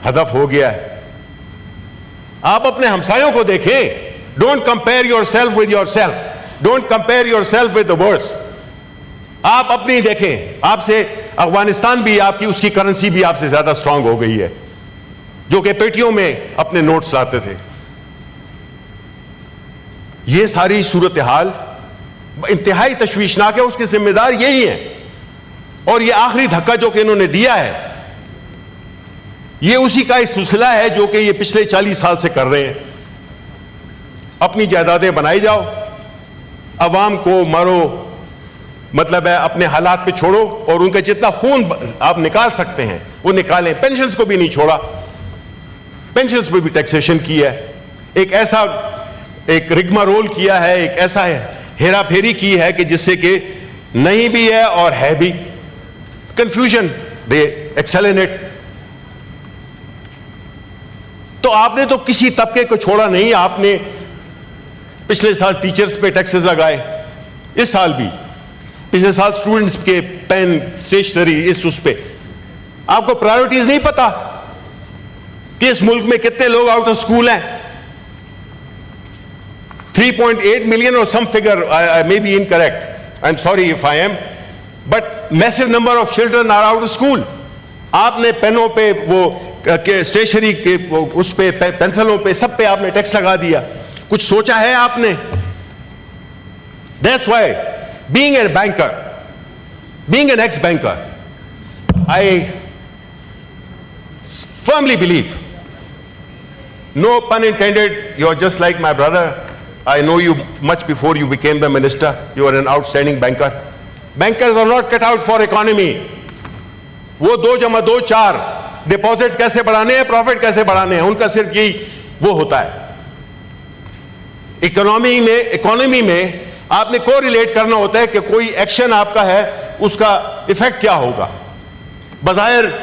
हदफ हो गया है। आप अपने हमसायों को देखें। Don't compare your self with your self, don't compare your self with the world. आप अपनी देखें, आपसे अफगानिस्तान भी, आपकी उसकी करेंसी भी आपसे ज्यादा स्ट्रांग हो गई है, जो कि पेटियों में अपने नोट्स लाते थे। ये सारी सूरत हाल इंतहाई तशवीशनाक है, उसके जिम्मेदार यही हैं। और ये आखिरी धक्का जो कि इन्होंने दिया है, ये उसी का एक सिलसिला है जो कि ये पिछले 40 साल से कर रहे हैं। अपनी जायदादें बनाई जाओ, अवाम को मारो, मतलब है अपने हालात पे छोड़ो, और उनका जितना खून आप निकाल सकते हैं वो निकालें। पेंशन्स को भी नहीं छोड़ा, पेंशन्स पे भी टैक्सेशन की है, एक ऐसा एक रिग्मा रोल किया है, एक ऐसा हेरा फेरी की है कि जिससे कि नहीं भी है और है भी। Confusion, they excel in it. तो आपने तो किसी तबके को छोड़ा नहीं। आपने पिछले साल टीचर्स पे टैक्सेस लगाए, इस साल भी, पिछले साल स्टूडेंट्स के पेन, स्टेशनरी, इस उस पे। आपको प्रायोरिटीज नहीं पता कि इस मुल्क में कितने लोग आउट ऑफ स्कूल हैं? 3.8 million or some figure, I may be incorrect. I'm sorry if I am. But massive number of children are out of school. आपने पेनों पे वो स्टेशनरी के उस पे पेंसिलों पे सब पे आपने टैक्स लगा दिया. कुछ सोचा है आपने? That's why being a banker, being an ex-banker, I firmly believe, no pun intended, you're just like my brother. I know you much before you became the minister. You are an outstanding banker. Bankers are not cut out for economy. वो 2 + 2 4 deposit कैसे बढ़ाने हैं, profit कैसे बढ़ाने हैं, उनका सिर्फ यही वो होता है. इकोनॉमी में आपने को रिलेट करना होता है कि कोई एक्शन आपका है उसका इफेक्ट क्या होगा. बज़ाहिर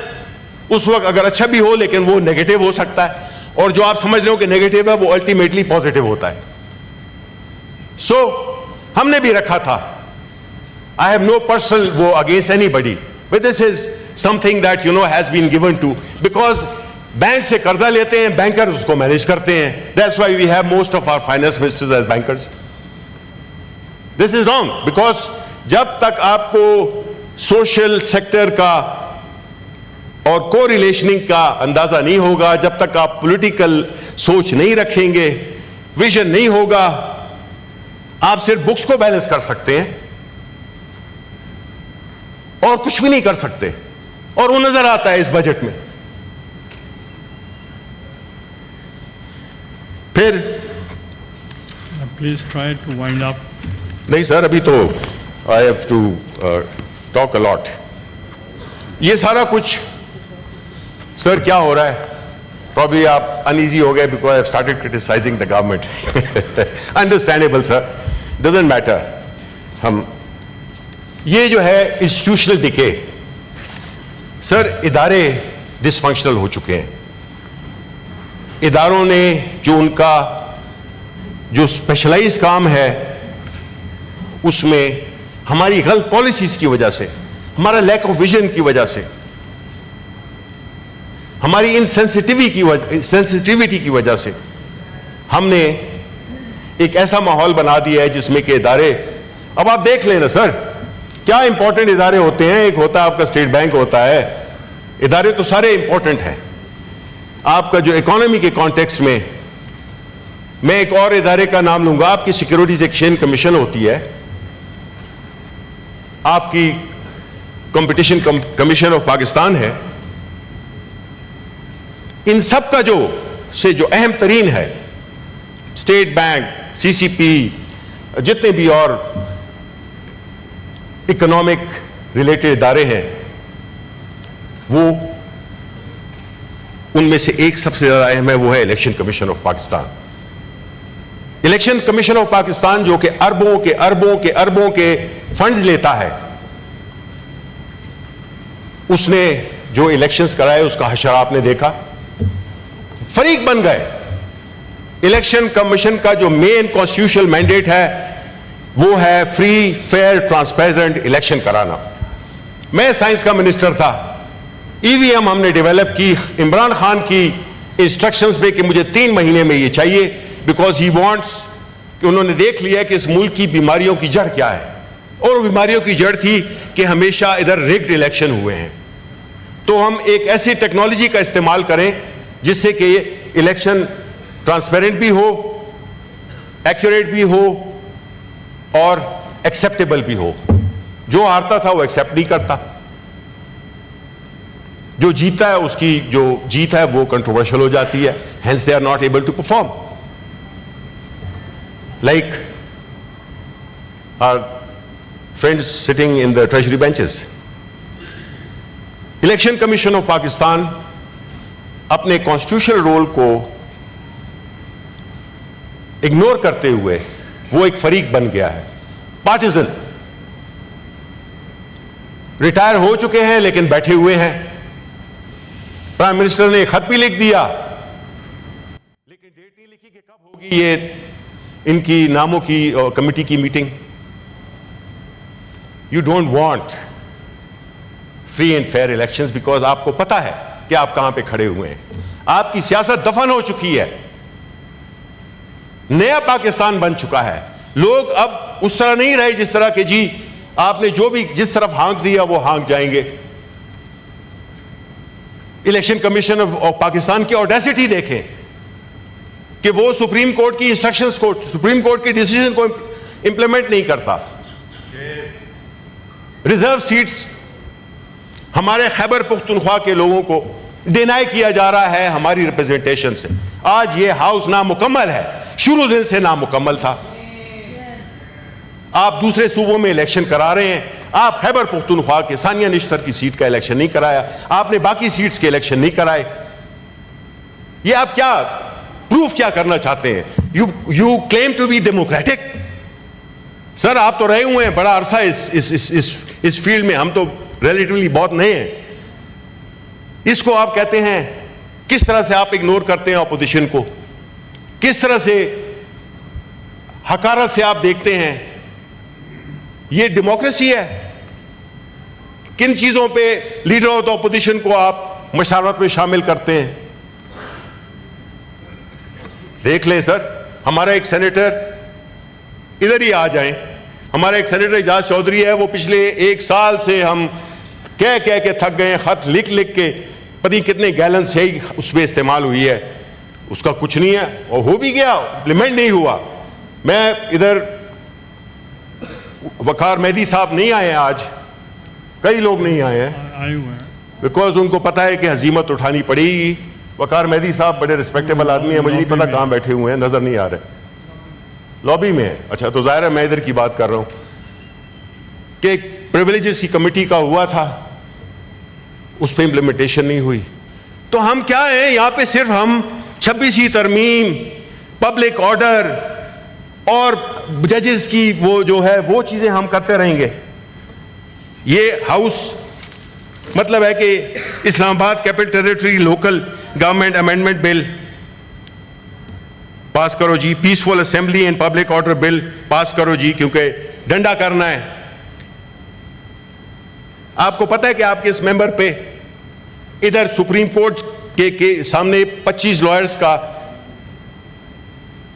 उस वक्त अगर अच्छा भी हो लेकिन वो नेगेटिव हो सकता है, और जो आप समझ रहे हो कि नेगेटिव है वो अल्टीमेटली पॉजिटिव होता है. सो हमने भी रखा था. I have no personal वो against anybody, but this is something that has been given to, because bank से कर्जा लेते हैं, बैंकर उसको मैनेज करते हैं. That's why we have most of our finance ministers as bankers. This is wrong, because जब तक आपको सोशल सेक्टर का और को रिलेशनिंग का अंदाजा नहीं होगा, जब तक आप पॉलिटिकल सोच नहीं रखेंगे, विजन नहीं होगा, आप सिर्फ बुक्स को बैलेंस कर सकते हैं और कुछ भी नहीं कर सकते. और वो नजर आता है इस बजट में. फिर Please try to wind up. नहीं सर, अभी तो I have to talk a lot. ये सारा कुछ सर क्या हो रहा है? Probably आप अनईजी हो गए because I have started criticizing the government. Understandable sir, doesn't matter. हम ये जो है इंस्टीट्यूशनल डिके, सर इदारे डिसफंक्शनल हो चुके हैं. इदारों ने जो उनका जो स्पेशलाइज काम है उसमें हमारी गलत पॉलिसीज की वजह से, हमारा लैक ऑफ विजन की वजह से, हमारी इनसेंसिटिविटी की वजह से हमने एक ऐसा माहौल बना दिया है जिसमें कि इदारे, अब आप देख लेना सर क्या इंपॉर्टेंट इदारे होते हैं. एक होता है आपका स्टेट बैंक होता है. इदारे तो सारे इंपॉर्टेंट हैं. आपका जो इकोनॉमी के कॉन्टेक्स्ट में, मैं एक और इदारे का नाम लूंगा, आपकी सिक्योरिटीज एक्सचेंज कमीशन होती है, आपकी कंपटीशन कमीशन ऑफ पाकिस्तान है. इन सब का जो अहम तरीन है, स्टेट बैंक, सीसीपी, जितने भी और इकोनॉमिक रिलेटेड इदारे हैं, वो उनमें से एक सबसे ज्यादा अहम है, वो है election commission of Pakistan. Election commission of Pakistan जो कि अरबों के फंड्स लेता है, उसने जो इलेक्शंस कराए उसका हशर आपने देखा. फरीक बन गए. इलेक्शन कमीशन का जो मेन कॉन्स्टिट्यूशनल मैंडेट है वो है फ्री, फेयर, ट्रांसपेरेंट इलेक्शन कराना. मैं साइंस का मिनिस्टर था. ईवीएम हमने डेवलप की इमरान खान की इंस्ट्रक्शंस पे कि मुझे 3 महीने में ये चाहिए, बिकॉज ही वांट्स, कि उन्होंने देख लिया कि इस मुल्क की बीमारियों की जड़ क्या है, और वो बीमारियों की जड़ थी कि हमेशा इधर रिग्ड इलेक्शन हुए हैं. तो हम एक ऐसी टेक्नोलॉजी का इस्तेमाल करें जिससे कि इलेक्शन ट्रांसपेरेंट भी हो, एक्यूरेट भी हो और एक्सेप्टेबल भी हो. जो हारता था वो एक्सेप्ट नहीं करता, जो जीता है उसकी जो जीत है वो कंट्रोवर्शियल हो जाती है. Hence they are not able to perform. Like our friends sitting in the treasury benches. Election commission of Pakistan अपने कॉन्स्टिट्यूशनल रोल को इग्नोर करते हुए वो एक फरीक बन गया है, पार्टिजन. रिटायर हो चुके हैं लेकिन बैठे हुए हैं. प्राइम मिनिस्टर ने एक खत भी लिख दिया लेकिन डेट नहीं लिखी कि कब होगी ये इनकी नामों की कमेटी की meeting. You don't want free and fair elections, because आपको पता है कि आप कहां पे खड़े हुए हैं। आपकी सियासत दफन हो चुकी है, नया पाकिस्तान बन चुका है। लोग अब उस तरह नहीं रहे जिस तरह के जी आपने जो भी जिस तरफ हाँक दिया वो हाँक जाएंगे। इलेक्शन कमीशन ऑफ पाकिस्तान की ऑडेसिटी देखें कि वो सुप्रीम कोर्ट की इंस्ट्रक्शंस को, सुप्रीम कोर्ट के डिसीजन को इंप्लीमेंट नहीं करता। रिजर्व सीट्स हमारे खैबर पुख्तनख्वा के लोगों को डिनाई किया जा रहा है हमारी रिप्रेजेंटेशन से। आज ये हाउस नामुकम्मल है, शुरू दिन से नामुकम्मल था। आप दूसरे सूबों में इलेक्शन करा रहे हैं, आप खैबर पुख्तनख्वा के सानिया निश्तर की सीट का इलेक्शन नहीं कराया, आपने बाकी सीट्स के इलेक्शन नहीं कराए। ये आप क्या प्रूफ क्या करना चाहते हैं? You claim to be democratic. Sir आप तो रहे हुए हैं बड़ा अरसा इस फील्ड में, हम तो रिलेटिवली बहुत नए हैं। इसको आप कहते हैं, किस तरह से आप इग्नोर करते हैं अपोजिशन को, किस तरह से हकारत से आप देखते हैं। ये डेमोक्रेसी है? किन चीजों पे लीडर ऑफ द अपोजिशन को आप मशावरत में शामिल करते हैं? देख लें सर, हमारा एक सेनेटर इधर ही आ जाएं, हमारा एक सेनेटर एजाज चौधरी है, वो पिछले 1 साल से हम कह के थक गए, खत लिख के पता कितने गैलन से ही उसमें इस्तेमाल हुई है, उसका कुछ नहीं है और हो भी गया, इम्प्लीमेंट नहीं हुआ। मैं इधर वकार मेहदी साहब नहीं आए हैं, आज कई लोग नहीं आए हैं आए हुए हैं। बिकॉज उनको पता है कि हजीमत उठानी पड़ेगी। वकार मेहदी साहब बड़े रिस्पेक्टेबल आदमी है, मुझे नहीं पता कहां बैठे हुए हैं, नजर नहीं आ रहे, लॉबी में है। अच्छा, तो जाहिर है मैं इधर की बात कर रहा हूं कि एक प्रिविलेजेस की कमेटी का हुआ था, उस पर इंप्लीमेंटेशन नहीं हुई। तो हम क्या हैं यहां पे? सिर्फ हम 26वीं तरमीम, पब्लिक ऑर्डर और जजेस की वो जो है वो चीजें हम करते रहेंगे। ये हाउस मतलब है कि Islamabad capital territory local government amendment bill pass करो जी, peaceful assembly and public order bill pass करो जी, क्योंकि डंडा करना है। आपको पता है कि आपके इस मेंबर पे इधर सुप्रीम कोर्ट के सामने 25 लॉयर्स का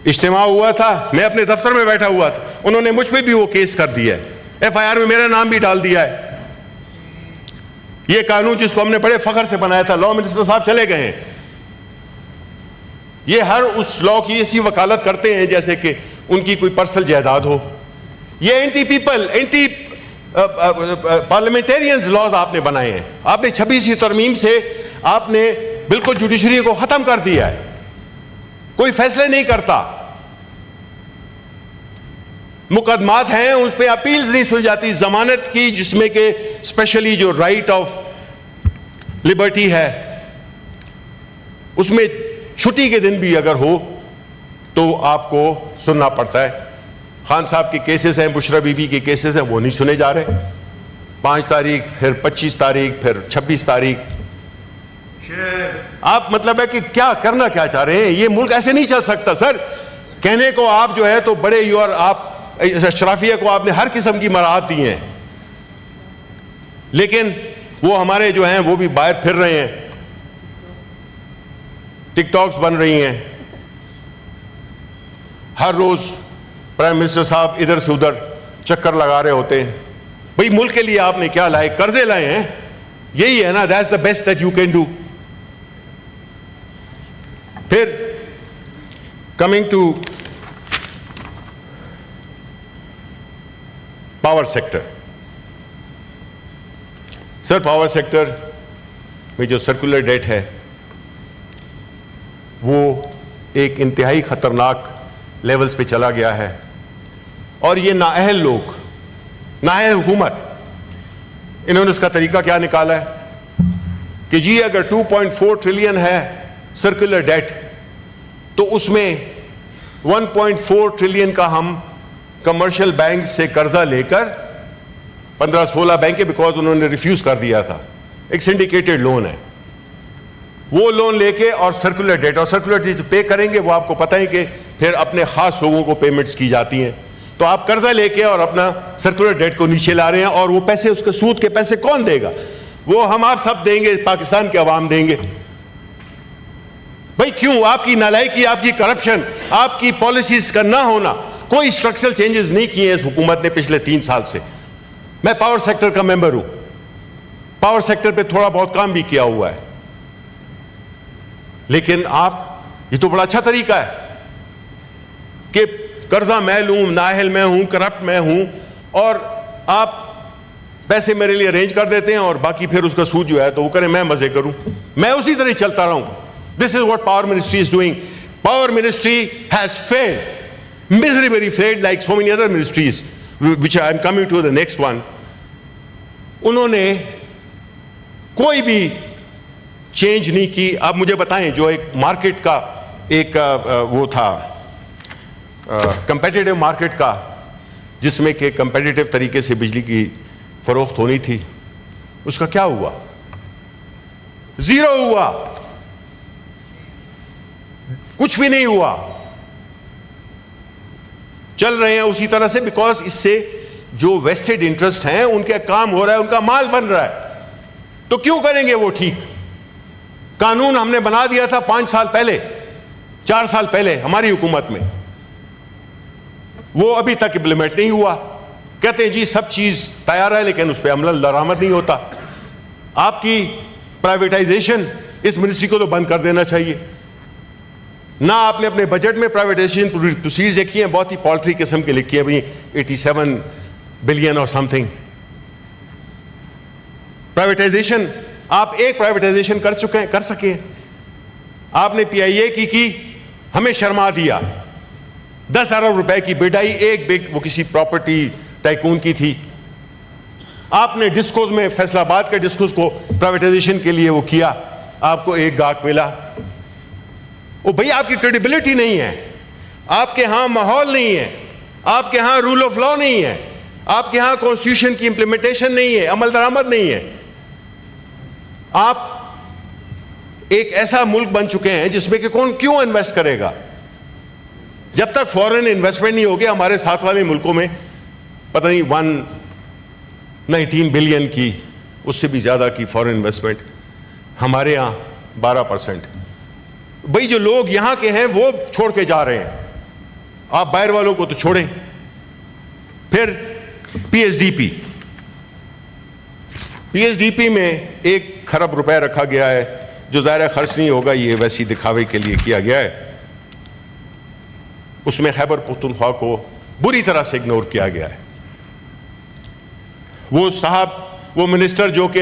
इज्तिमा हुआ था, मैं अपने दफ्तर में बैठा हुआ था, उन्होंने मुझ पे भी वो केस कर दिया है, FIR में मेरा नाम भी डाल दिया है। ये कानून जिसको हमने बड़े फख्र से बनाया था, लॉ मिनिस्टर साहब चले गए हैं, ये हर उस लॉ की ऐसी वकालत करते हैं जैसे कि उनकी कोई पर्सनल जायदाद हो। ये anti people, anti parliamentarians laws आपने बनाए हैं। आपने 26वीं तरमीम से आपने बिल्कुल जुडिशरी को खत्म कर दिया है, कोई फैसले नहीं करता, मुकदमात हैं उस पर अपील्स नहीं सुनी जाती, जमानत की जिसमें कि स्पेशली जो राइट ऑफ लिबर्टी है उसमें छुट्टी के दिन भी अगर हो तो आपको सुनना पड़ता है। खान साहब के केसेस हैं, बुशरा बीबी के केसेस हैं, वो नहीं सुने जा रहे। 5 तारीख, फिर 25 तारीख, फिर 26 तारीख। आप मतलब है कि क्या करना क्या चाह रहे हैं? ये मुल्क ऐसे नहीं चल सकता सर। कहने को आप जो है तो बड़े और आप अशराफिया को आपने हर किस्म की मराहत दी हैं, लेकिन वो हमारे जो हैं वो भी बाहर फिर रहे हैं, टिकटॉक्स बन रही हैं, हर रोज प्राइम मिनिस्टर साहब इधर से उधर चक्कर लगा रहे होते हैं। भाई मुल्क के लिए आपने क्या लाए? कर्जे लाए हैं, यही है ना, that's the best that you can do. फिर coming to power sector, sir power sector में जो सर्कुलर डेट है वो एक इंतहाई खतरनाक लेवल्स पे चला गया है, और ये नाअहल लोग, नाअहल हुकूमत, इन्होंने उसका तरीका क्या निकाला है कि जी अगर 2.4 ट्रिलियन है सर्कुलर डेट तो उसमें 1.4 ट्रिलियन का हम कमर्शियल बैंक से कर्जा लेकर 15-16 बैंक, बिकॉज उन्होंने रिफ्यूज कर दिया था, एक सिंडिकेटेड लोन है, वो लोन लेके और सर्कुलर डेट, और सर्कुलर डेट पे करेंगे वो आपको पता है कि फिर अपने खास लोगों को पेमेंट्स की जाती हैं। तो आप कर्जा लेके और अपना सर्कुलर डेट को नीचे ला रहे हैं, और वो पैसे, उसके सूद के पैसे कौन देगा? वो हम आप सब देंगे, पाकिस्तान के अवाम देंगे। भाई क्यों? आपकी नालायकी, आपकी करप्शन, आपकी पॉलिसीज का ना होना, कोई स्ट्रक्चरल चेंजेस नहीं किए इस हुकूमत ने पिछले 3 साल से। मैं पावर सेक्टर का मेंबर हूं, पावर सेक्टर पे थोड़ा बहुत काम भी किया हुआ है, लेकिन ये तो बड़ा अच्छा तरीका है कि कर्जा मैं लूं, नाअहल मैं हूं, करप्ट मैं हूं, और आप पैसे मेरे लिए अरेंज कर देते हैं और बाकी फिर उसका सूद जो है तो वो करें, मैं मजे करूं, मैं उसी तरह चलता रहूं। This is what power ministry is doing. Power ministry has failed, miserably failed like so many other ministries, which I am coming to the next one. उन्होंने कोई भी चेंज नहीं की। आप मुझे बताएं, जो एक मार्केट का एक वो था, कंपेटिटिव मार्केट का, जिसमें कि कंपेटिटिव तरीके से बिजली की फरोख्त होनी थी, उसका क्या हुआ? जीरो हुआ, कुछ भी नहीं हुआ। चल रहे हैं उसी तरह से, बिकॉज इससे जो वेस्टेड इंटरेस्ट हैं उनके काम हो रहा है, उनका माल बन रहा है। तो क्यों करेंगे वो ठीक? कानून हमने बना दिया था 5 साल पहले, 4 साल पहले हमारी हुकूमत में, वो अभी तक इंप्लीमेंट नहीं हुआ। कहते हैं जी सब चीज तैयार है लेकिन उस पर अमल दरामद नहीं होता। आपकी प्राइवेटाइजेशन, इस मिनिस्ट्री को तो बंद कर देना चाहिए ना। आपने अपने बजट में प्राइवेटाइजेशन प्रोसीजर्स लिखी हैं, बहुत ही पॉल्ट्री किस्म के लिखी है भाई, 87 बिलियन और समथिंग प्राइवेटाइजेशन। आप एक प्राइवेटाइजेशन कर चुके हैं, कर सके। आपने PIA की हमें शर्मा दिया। 10 अरब रुपए की बिडाई एक बिग, वो किसी प्रॉपर्टी टाइकून की थी। आपने डिस्कोस में, फैसलाबाद के डिस्कोस को प्राइवेटाइजेशन के लिए वो किया, आपको एक गाहक मिला। ओ भाई, आपकी क्रेडिबिलिटी नहीं है, आपके यहां माहौल नहीं है, आपके यहां रूल ऑफ लॉ नहीं है, आपके यहां कॉन्स्टिट्यूशन की इंप्लीमेंटेशन नहीं है, अमल दरामद नहीं है। आप एक ऐसा मुल्क बन चुके हैं जिसमें कि कौन क्यों इन्वेस्ट करेगा? जब तक फॉरेन इन्वेस्टमेंट नहीं होगी, हमारे साथ वाले मुल्कों में पता नहीं 119 बिलियन की, उससे भी ज्यादा की फॉरेन इन्वेस्टमेंट, हमारे यहां 12%। भाई जो लोग यहां के हैं वो छोड़ के जा रहे हैं, आप बाहर वालों को तो छोड़ें। फिर PSDP में 1 खरब रुपए रखा गया है, जो ज़ाहिर खर्च नहीं होगा, ये वैसी दिखावे के लिए किया गया है। उसमें खैबर पख्तूनख्वा को बुरी तरह से इग्नोर किया गया है। वो साहब, वो मिनिस्टर जो कि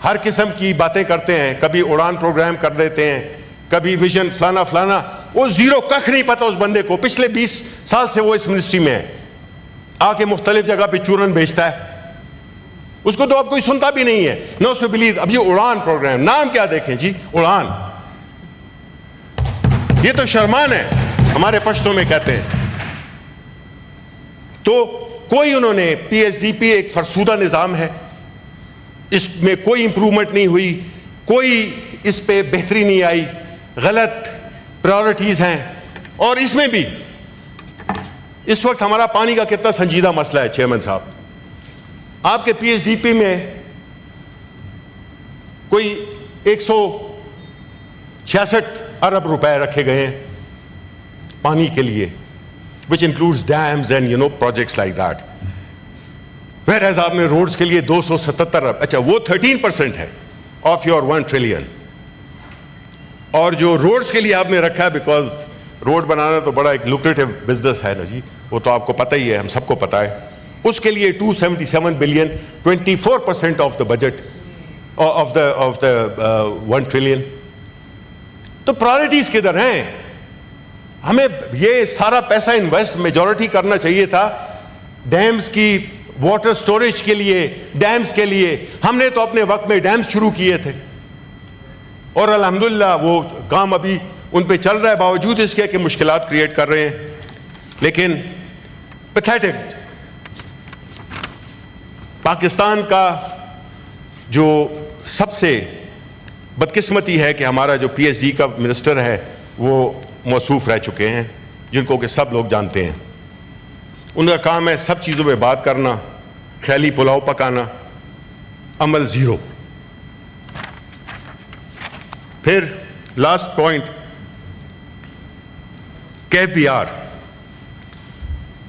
हर किस्म की बातें करते हैं, कभी उड़ान प्रोग्राम कर देते हैं, कभी विजन फलाना फलाना, वो जीरो कख नहीं पता उस बंदे को। पिछले 20 साल से वो इस मिनिस्ट्री में है, आके मुख्तलिफ जगह पे चूरन बेचता है, उसको तो अब कोई सुनता भी नहीं है, नो उसमें बिलीव। अब ये उड़ान प्रोग्राम, नाम क्या देखें जी, उड़ान, ये तो शर्मान है, हमारे पश्तों में कहते हैं। तो कोई, उन्होंने PSDP एक फरसूदा निजाम है, इसमें कोई इंप्रूवमेंट नहीं हुई, कोई इस पे बेहतरी नहीं आई, गलत प्रायोरिटीज हैं। और इसमें भी इस वक्त हमारा पानी का कितना संजीदा मसला है चेयरमैन साहब। आपके PSDP में कोई 166 अरब रुपए रखे गए हैं पानी के लिए, which includes dams and projects like that. Whereas आपने रोड्स के लिए 277 अरब, अच्छा वो 13% है of your 1 trillion। और जो रोड्स के लिए आपने रखा है, बिकॉज रोड बनाना तो बड़ा एक लुक्रेटिव बिजनेस है ना जी, वो तो आपको पता ही है, हम सबको पता है। उसके लिए 277 billion, 24% of the budget of the 1 trillion. तो प्रायोरिटीज किधर हैं? हमें ये सारा पैसा इन्वेस्ट मेजॉरिटी करना चाहिए था डैम्स की, वाटर स्टोरेज के लिए, डैम्स के लिए। हमने तो अपने वक्त में डैम्स शुरू किए थे और अल्हम्दुलिल्लाह वो काम अभी उन पे चल रहा है, बावजूद इसके कि मुश्किलात क्रिएट कर रहे हैं। लेकिन पैथेटिक, पाकिस्तान का जो सबसे बदकिस्मती है कि हमारा जो PSG का मिनिस्टर है वो मौसूफ रह चुके हैं, जिनको कि सब लोग जानते हैं। उनका काम है सब चीज़ों पे बात करना, ख्याली पुलाव पकाना, अमल ज़ीरो। फिर last point, FBR.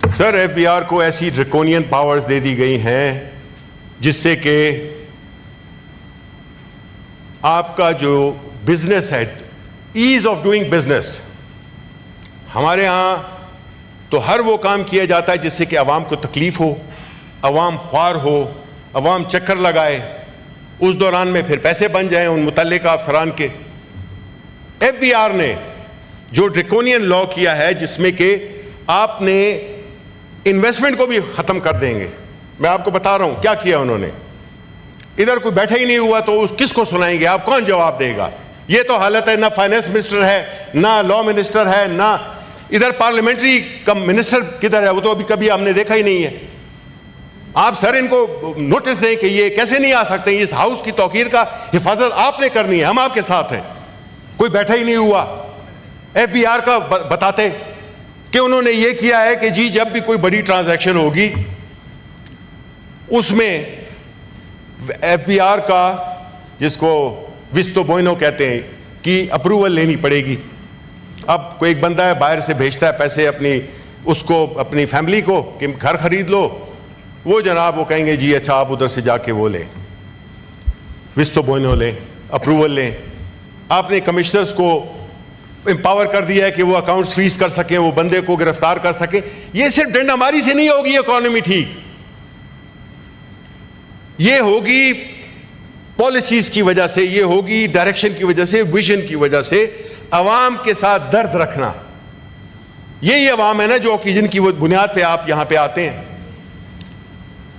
Sir, FBR को ऐसी ड्रैकोनियन पावर्स दे दी गई हैं जिससे कि आपका जो बिजनेस है, ईज ऑफ डूइंग बिजनेस, हमारे यहां तो हर वो काम किया जाता है जिससे कि आवाम को तकलीफ हो, आवाम ख्वार हो, आवाम चक्कर लगाए, उस दौरान में फिर पैसे बन जाएं उन मुतल्लिका अफसरान के। एफबीआर ने जो ड्रैकोनियन लॉ किया है जिसमें कि आपने इन्वेस्टमेंट को भी खत्म कर देंगे, मैं आपको बता रहा हूं क्या किया उन्होंने। इधर कोई बैठा ही नहीं हुआ तो उस किसको सुनाएंगे आप, कौन जवाब देगा? ये तो हालत है, ना फाइनेंस मिनिस्टर है, ना लॉ मिनिस्टर है, ना इधर पार्लियामेंट्री कम मिनिस्टर किधर है, वो तो अभी कभी हमने देखा ही नहीं है। आप सर इनको नोटिस दें कि ये कैसे नहीं आ सकते, इस हाउस की तौकीर का हिफाजत आपने करनी है, हम आपके साथ हैं। कोई बैठा ही नहीं हुआ। एफबीआर का बताते कि उन्होंने ये किया है कि जी जब भी कोई बड़ी ट्रांजैक्शन होगी उसमें एफबीआर का, जिसको विस्तो बोइनो कहते हैं, कि अप्रूवल लेनी पड़ेगी। अब कोई एक बंदा है बाहर से भेजता है पैसे उसको अपनी फैमिली को कि घर खरीद लो, वो जनाब वो कहेंगे जी अच्छा आप उधर से जाके वो लें, विस्तो बोइनो लें, अप्रूवल लें। आपने कमिश्नर्स को एम्पावर कर दिया है कि वो अकाउंट्स फ्रीज कर सके, वो बंदे को गिरफ्तार कर सके। ये सिर्फ डंडामारी से नहीं होगी इकोनॉमी ठीक, ये होगी पॉलिसीज की वजह से, ये होगी डायरेक्शन की वजह से, विजन की वजह से, अवाम के साथ दर्द रखना। यही अवाम है ना जो जिनकी वो बुनियाद पे आप यहां पे आते हैं,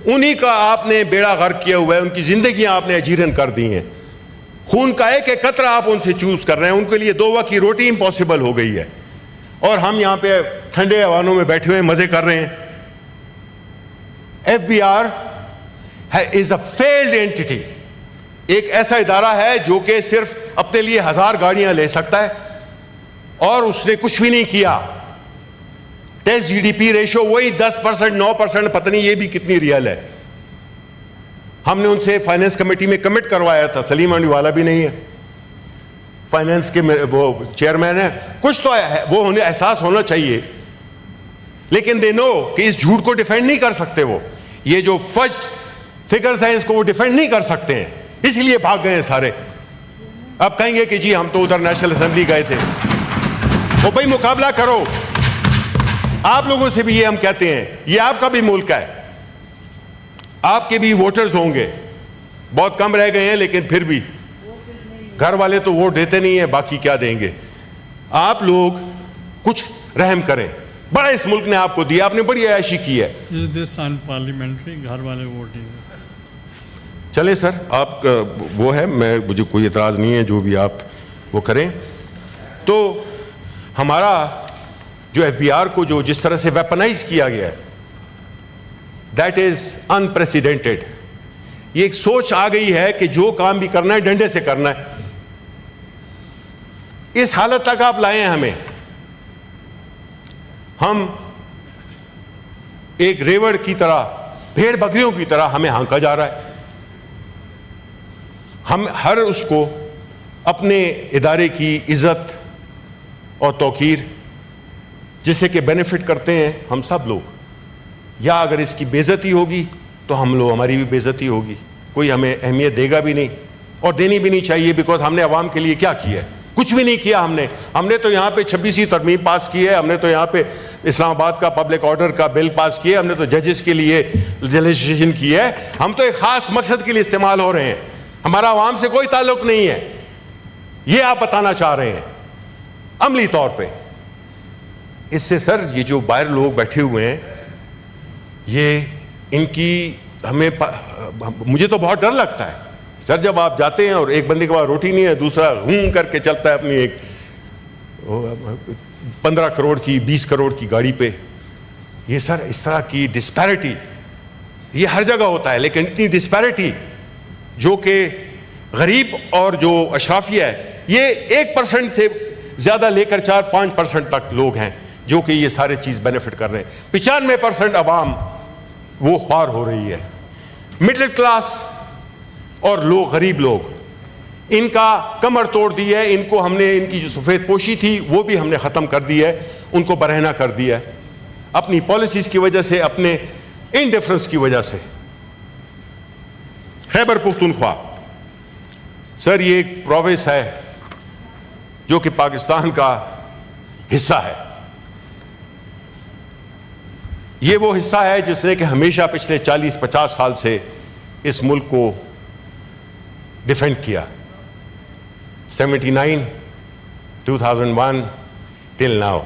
उन्हीं का आपने बेड़ा गर्क किया हुआ है, उनकी जिंदगियां आपने अजीरन कर दी हैं। खून का एक एक कतरा आप उनसे चूज कर रहे हैं, उनके लिए 2 वक्त की रोटी इंपॉसिबल हो गई है, और हम यहां पे ठंडे हवानों में बैठे हुए मजे कर रहे हैं। FBR is a failed entity, एक ऐसा इदारा है जो कि सिर्फ अपने लिए 1000 गाड़ियां ले सकता है और उसने कुछ भी नहीं किया। टेस्ट जीडीपी रेशो वही 10%, 9%, पता नहीं ये भी कितनी रियल है। हमने उनसे फाइनेंस कमेटी में कमिट करवाया था, सलीम अंडीवाला भी नहीं है, फाइनेंस के वो चेयरमैन है, कुछ तो है, वो उन्हें एहसास होना चाहिए। लेकिन दे नो कि इस झूठ को डिफेंड नहीं कर सकते, वो ये जो फर्स्ट फिगर्स हैं इसको वो डिफेंड नहीं कर सकते हैं, इसलिए भाग गए हैं सारे। अब कहेंगे कि जी हम तो उधर नेशनल असेंबली गए थे। वो भाई मुकाबला करो, आप लोगों से भी ये हम कहते हैं, ये आपका भी मुल्क है, आपके भी वोटर्स होंगे, बहुत कम रह गए हैं लेकिन फिर भी घर वाले तो वोट देते नहीं है, बाकी क्या देंगे। आप लोग कुछ रहम करें, बड़ा इस मुल्क ने आपको दिया, आपने बड़ी ऐशी की है। Is this unparliamentary? घर वाले वोट नहीं देते। चले सर, आप वो है, मुझे कोई एतराज नहीं है, जो भी आप वो करें। तो हमारा जो एफबीआर को जो जिस तरह से वेपनाइज किया गया है, दैट इज अनप्रेसिडेंटेड। ये एक सोच आ गई है कि जो काम भी करना है डंडे से करना है। इस हालत तक आप लाए हैं हमें। हम एक रेवड़ की तरह, भेड़ बकरियों की तरह हमें हांका जा रहा है। हम हर उसको अपने इदारे की इज्जत और तौकीर जिससे कि बेनिफिट करते हैं हम सब लोग, या अगर इसकी बेइज्जती होगी तो हम लोग, हमारी भी बेइज्जती होगी, कोई हमें अहमियत देगा भी नहीं और देनी भी नहीं चाहिए। बिकॉज हमने अवाम के लिए क्या किया है? कुछ भी नहीं किया हमने तो यहाँ पे 26वीं तरमीम पास की है, हमने तो यहाँ पे इस्लामाबाद का पब्लिक ऑर्डर का बिल पास किया, हमने तो जजेस के लिए लेजिस्लेशन की है। हम तो एक खास मकसद के लिए इस्तेमाल हो रहे हैं, हमारा अवाम से कोई ताल्लुक नहीं है, ये आप बताना चाह रहे हैं अमली तौर पे। इससे सर ये जो बाहर लोग बैठे हुए हैं, ये इनकी मुझे तो बहुत डर लगता है सर, जब आप जाते हैं और एक बंदे के पास रोटी नहीं है, दूसरा घूम करके चलता है अपनी एक 15 करोड़ की 20 करोड़ की गाड़ी पे। ये सर इस तरह की डिस्पैरिटी ये हर जगह होता है, लेकिन इतनी डिस्पैरिटी जो कि गरीब और जो अशराफिया है, ये 1% से ज्यादा लेकर 4-5% तक लोग हैं जो कि ये सारे चीज बेनिफिट कर रहे हैं। 95% अवाम वो ख्वार हो रही है। मिडिल क्लास और लोग, गरीब लोग, इनका कमर तोड़ दी है, इनको हमने, इनकी जो सफ़ेद पोशी थी वो भी हमने ख़त्म कर दी है, उनको बरहना कर दिया है अपनी पॉलिसीज़ की वजह से, अपने इनडिफरेंस की वजह से। खैबर पुख्तूनख्वा सर ये एक प्रोविंस है जो कि पाकिस्तान का हिस्सा है। ये वो हिस्सा है जिसने कि हमेशा पिछले 40-50 साल से इस मुल्क को डिफेंड किया। 79, 2001 टिल नाउ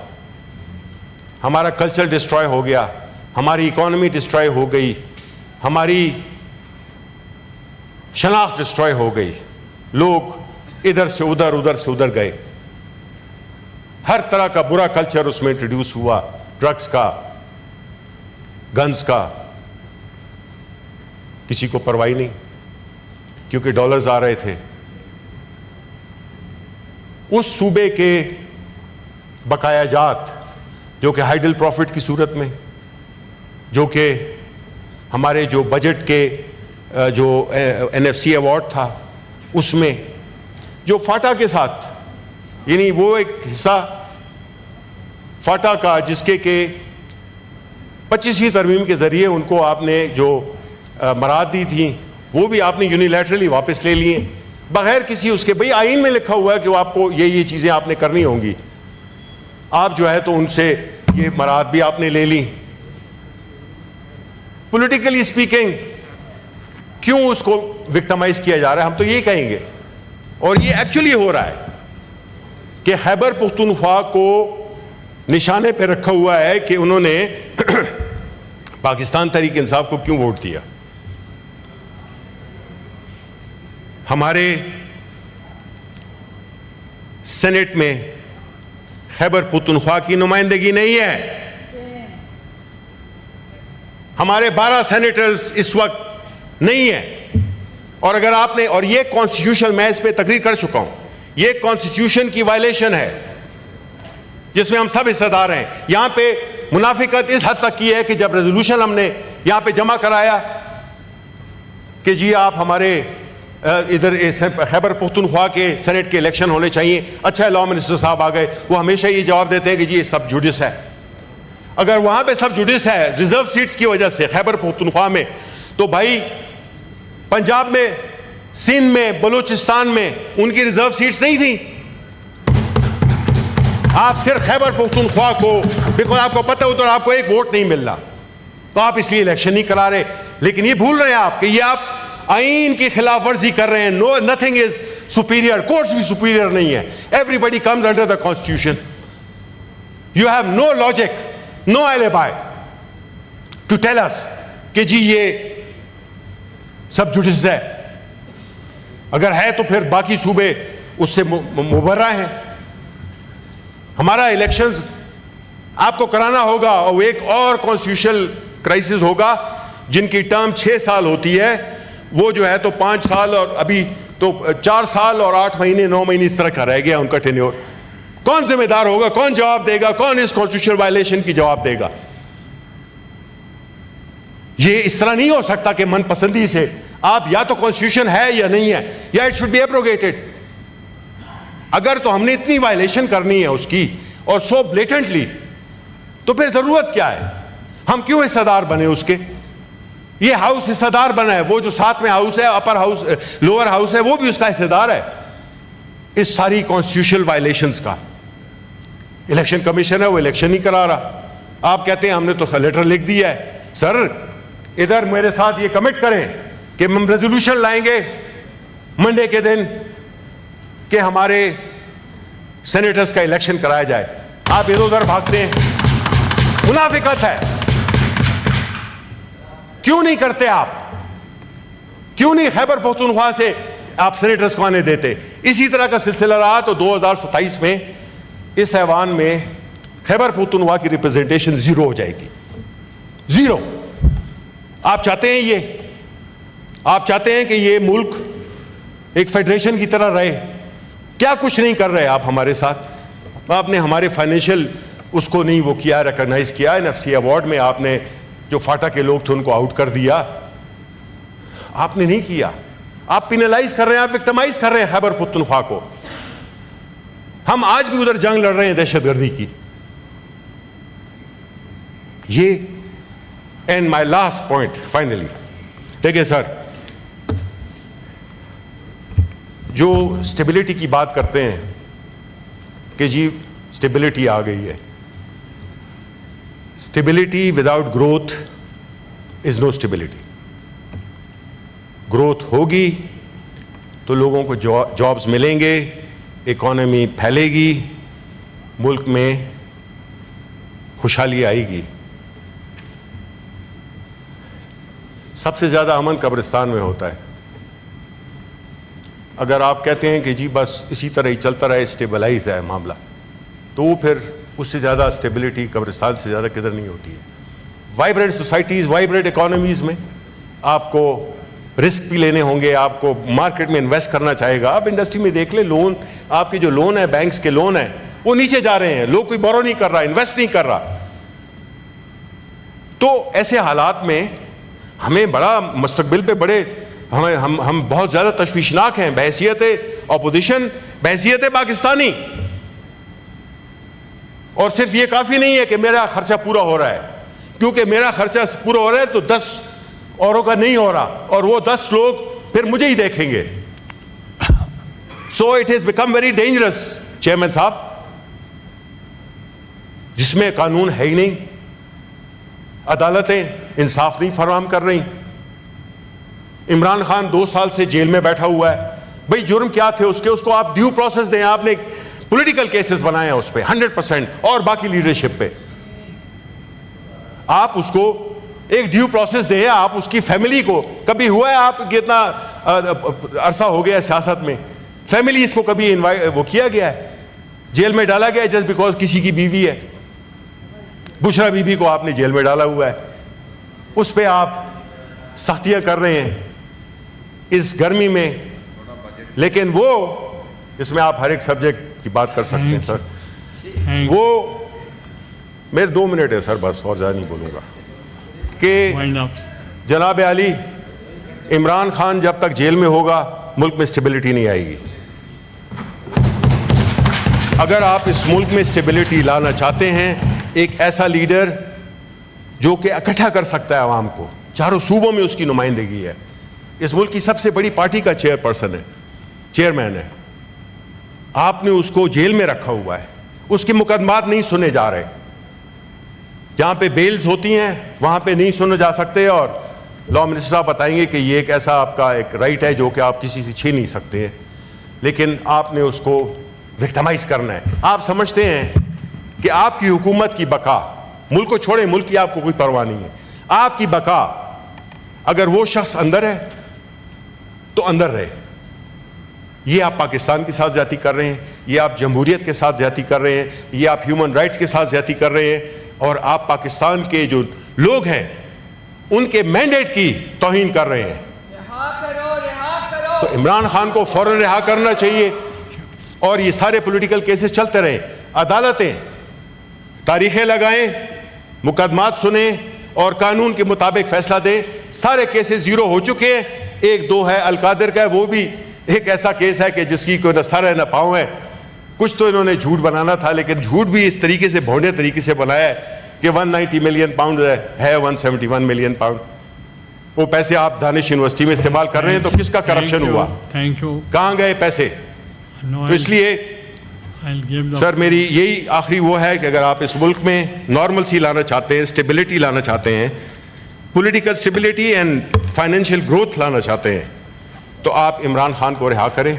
हमारा कल्चर डिस्ट्रॉय हो गया, हमारी इकोनॉमी डिस्ट्रॉय हो गई, हमारी शनाख्त डिस्ट्रॉय हो गई, लोग इधर से उधर, उधर से उधर गए, हर तरह का बुरा कल्चर उसमें इंट्रोड्यूस हुआ, ड्रग्स का, गन्स का, किसी को परवाही नहीं क्योंकि डॉलर्स आ रहे थे। उस सूबे के बकाया जात जो कि हाइडल प्रॉफिट की सूरत में, जो कि हमारे जो बजट के जो NFC अवार्ड था उसमें जो फाटा के साथ, यानी वो एक हिस्सा फाटा का जिसके के 25वीं तरमीम के ज़रिए उनको आपने जो मराद दी थी वो भी आपने यूनिलैटरली वापस ले लिए बगैर किसी उसके। भाई आईन में लिखा हुआ है कि वो आपको ये चीज़ें आपने करनी होंगी, आप जो है तो उनसे ये मराद भी आपने ले ली। पॉलिटिकली स्पीकिंग क्यों उसको विक्टिमाइज किया जा रहा है, हम तो ये कहेंगे, और ये एक्चुअली हो रहा है कि खैबर पुख्तूनख्वा को निशाने पे रखा हुआ है कि उन्होंने पाकिस्तान तहरीक इंसाफ को क्यों वोट दिया। हमारे सेनेट में खैबर पुख्तूनख्वा की नुमाइंदगी नहीं है। हमारे 12 सेनेटर्स इस वक्त नहीं है। और अगर आपने, और ये कॉन्स्टिट्यूशनल, मैं इस पे तकरीर कर चुका हूं, ये कॉन्स्टिट्यूशन की वायलेशन है जिसमें हम सब हिस्सेदार हैं। यहां पे मुनाफिकत इस हद तक की है कि जब रेजोल्यूशन हमने यहां पे जमा कराया कि जी आप हमारे इधर खैबर पुख्तूनख्वा के सेनेट के इलेक्शन होने चाहिए, अच्छा लॉ मिनिस्टर साहब आ गए, वो हमेशा ये जवाब देते हैं कि जी ये सब जुडिस है। अगर वहां पे सब जुडिस है रिजर्व सीट्स की वजह से खैबर पुख्तूनख्वा में, तो भाई पंजाब में, सिंध में, बलूचिस्तान में उनकी रिजर्व सीट्स नहीं थी। आप सिर्फ खैबर पुख्तूनख्वा को, बिकॉज आपको पता हो तो आपको एक वोट नहीं मिल रहा, तो आप इसलिए इलेक्शन नहीं करा रहे। लेकिन ये भूल रहे हैं आप कि ये आप आईन की खिलाफ वर्जी कर रहे हैं। No, nothing is superior, courts भी सुपीरियर नहीं है। Everybody comes under the constitution. You have no logic, no alibi to tell us कि जी ये सब जुडिस है। अगर है तो फिर बाकी सूबे उससे मुबर्रा हैं। हमारा इलेक्शंस आपको कराना होगा और एक और कॉन्स्टिट्यूशनल क्राइसिस होगा जिनकी टर्म 6 साल होती है, वो जो है तो 5 साल और अभी तो 4 साल और 8 महीने 9 महीने इस तरह का रह गया उनका टेन्योर। कौन जिम्मेदार होगा, कौन जवाब देगा, कौन इस कॉन्स्टिट्यूशनल वायलेशन की जवाब देगा? ये इस तरह नहीं हो सकता कि मनपसंदी से आप, या तो कॉन्स्टिट्यूशन है या नहीं है, या इट शुड बी एब्रोगेटेड। अगर तो हमने इतनी वायलेशन करनी है उसकी और सो ब्लेटेंटली, तो फिर जरूरत क्या है? हम क्यों हिस्सेदार बने उसके? ये हाउस हिस्सेदार बना है, वो जो साथ में हाउस है, अपर हाउस, लोअर हाउस है, वो भी उसका हिस्सेदार है इस सारी कॉन्स्टिट्यूशनल वायलेशंस का। इलेक्शन कमीशन है, वो इलेक्शन नहीं करा रहा। आप कहते हैं हमने तो लेटर लिख दिया है। सर इधर मेरे साथ ये कमिट करें कि हम रेजोल्यूशन लाएंगे मंडे के दिन कि हमारे सेनेटर्स का इलेक्शन कराया जाए। आप इधर उधर भागते हैं, मुनाफिकत है। क्यों नहीं करते आप? क्यों नहीं खैबर पख्तूनख्वा से आप सेनेटर्स को आने देते? इसी तरह का सिलसिला रहा तो 2027 में इस ऐवान में खैबर पख्तूनख्वा की रिप्रेजेंटेशन 0 हो जाएगी। 0। आप चाहते हैं ये? आप चाहते हैं कि ये मुल्क एक फेडरेशन की तरह रहे? क्या कुछ नहीं कर रहे आप हमारे साथ। आपने हमारे फाइनेंशियल उसको नहीं वो किया, रिकॉग्नाइज किया। NFC अवार्ड में आपने जो फाटा के लोग थे उनको आउट कर दिया, आपने नहीं किया। आप पिनलाइज कर रहे हैं, आप विक्टिमाइज कर रहे हैं खैबर पख्तूनख्वा को। हम आज भी उधर जंग लड़ रहे हैं दहशतगर्दी की। ये and my last point finally, देखिए सर, जो स्टेबिलिटी की बात करते हैं कि जी स्टेबिलिटी आ गई है, stability without growth is no stability. Growth होगी तो लोगों को जॉब्स मिलेंगे, इकोनॉमी फैलेगी, मुल्क में खुशहाली आएगी। सबसे ज्यादा अमन कब्रिस्तान में होता है। अगर आप कहते हैं कि जी बस इसी तरह ही चलता रहे, स्टेबलाइज है मामला, तो वो फिर उससे ज़्यादा स्टेबिलिटी कब्रिस्तान से ज़्यादा किधर नहीं होती है। वाइब्रेंट सोसाइटीज़, वाइब्रेंट इकोनॉमीज़ में आपको रिस्क भी लेने होंगे, आपको मार्केट में इन्वेस्ट करना चाहेगा। आप इंडस्ट्री में देख ले, लोन, आपके जो लोन है, बैंक्स के लोन है, वो नीचे जा रहे हैं, लोग कोई बोरो नहीं कर रहा, इन्वेस्ट नहीं कर रहा। तो ऐसे हालात में हमें बड़ा मुस्तकबिल पे बड़े हम बहुत ज़्यादा तशवीशनाक हैं बहैसियत अपोजिशन, बहैसियत पाकिस्तानी। और सिर्फ ये काफ़ी नहीं है कि मेरा खर्चा पूरा हो रहा है, क्योंकि मेरा खर्चा पूरा हो रहा है तो 10 औरों का नहीं हो रहा, और वो 10 लोग फिर मुझे ही देखेंगे। So it has become very dangerous chairman साहब, जिसमें कानून है ही नहीं, अदालतें इंसाफ नहीं फराहम कर रही। इमरान खान 2 साल से जेल में बैठा हुआ है। भाई जुर्म क्या थे उसके, उसको आप ड्यू प्रोसेस दें। आपने पॉलिटिकल केसेस बनाए हैं उस पर 100%, और बाकी लीडरशिप पे आप उसको एक ड्यू प्रोसेस दें। आप उसकी फैमिली को, कभी हुआ है आप कितना अरसा हो गया सियासत में, फैमिली इसको कभी वो किया गया है, जेल में डाला गया है जस्ट बिकॉज किसी की बीवी है। बुशरा बीबी को आपने जेल में डाला हुआ है, उस पर आप सख्तियां कर रहे हैं इस गर्मी में। लेकिन वो, इसमें आप हर एक सब्जेक्ट की बात कर सकते हैं सर। वो मेरे 2 मिनट है सर बस, और ज़्यादा नहीं बोलूँगा। कि जनाब आली, इमरान खान जब तक जेल में होगा मुल्क में स्टेबिलिटी नहीं आएगी। अगर आप इस मुल्क में स्टेबिलिटी लाना चाहते हैं, एक ऐसा लीडर जो कि इकट्ठा कर सकता है आवाम को, चारों सूबों में उसकी नुमाइंदगी है, इस मुल्क की सबसे बड़ी पार्टी का चेयरपर्सन है, चेयरमैन है, आपने उसको जेल में रखा हुआ है, उसके मुकदमात नहीं सुने जा रहे। जहां पे बेल्स होती हैं वहां पे नहीं सुने जा सकते, और लॉ मिनिस्टर साहब बताएंगे कि ये एक ऐसा आपका एक राइट है जो कि आप किसी से छीन नहीं सकते हैं, लेकिन आपने उसको विक्टिमाइज करना है। आप समझते हैं कि आपकी हुकूमत की बका, मुल्क को छोड़े, मुल्क की आपको कोई परवाह नहीं है, आपकी बका, अगर वो शख्स अंदर है तो अंदर रहे। ये आप पाकिस्तान के साथ ज्यादती कर रहे हैं, ये आप जमहूरियत के साथ ज्यादती कर रहे हैं, ये आप ह्यूमन राइट्स के साथ ज्यादती कर रहे हैं, और आप पाकिस्तान के जो लोग हैं उनके मैंडेट की तौहीन कर रहे हैं। तो इमरान खान को फौरन रिहा करना चाहिए, और ये सारे पॉलिटिकल केसेस चलते रहे, अदालतें तारीखें लगाएं, मुकदमात सुने और कानून के मुताबिक फैसला दें। सारे केसेस 0 हो चुके हैं। 1-2 है, अलकादिर का है, वो भी एक ऐसा केस है कि जिसकी कोई न सर है न पाँव है। कुछ तो इन्होंने झूठ बनाना था, लेकिन झूठ भी इस तरीके से, भोंडे तरीके से बनाया है कि 190 मिलियन पाउंड है 171 मिलियन पाउंड। वो पैसे आप दानिश यूनिवर्सिटी में इस्तेमाल कर रहे हैं, तो किसका करप्शन हुआ? Thank you. कहाँ गए पैसे? तो इसलिए सर मेरी यही आखिरी वो है कि अगर आप इस मुल्क में नॉर्मल सी लाना चाहते हैं, स्टेबिलिटी लाना चाहते हैं, political stability and financial growth लाना चाहते हैं, तो आप इमरान खान को रिहा करें।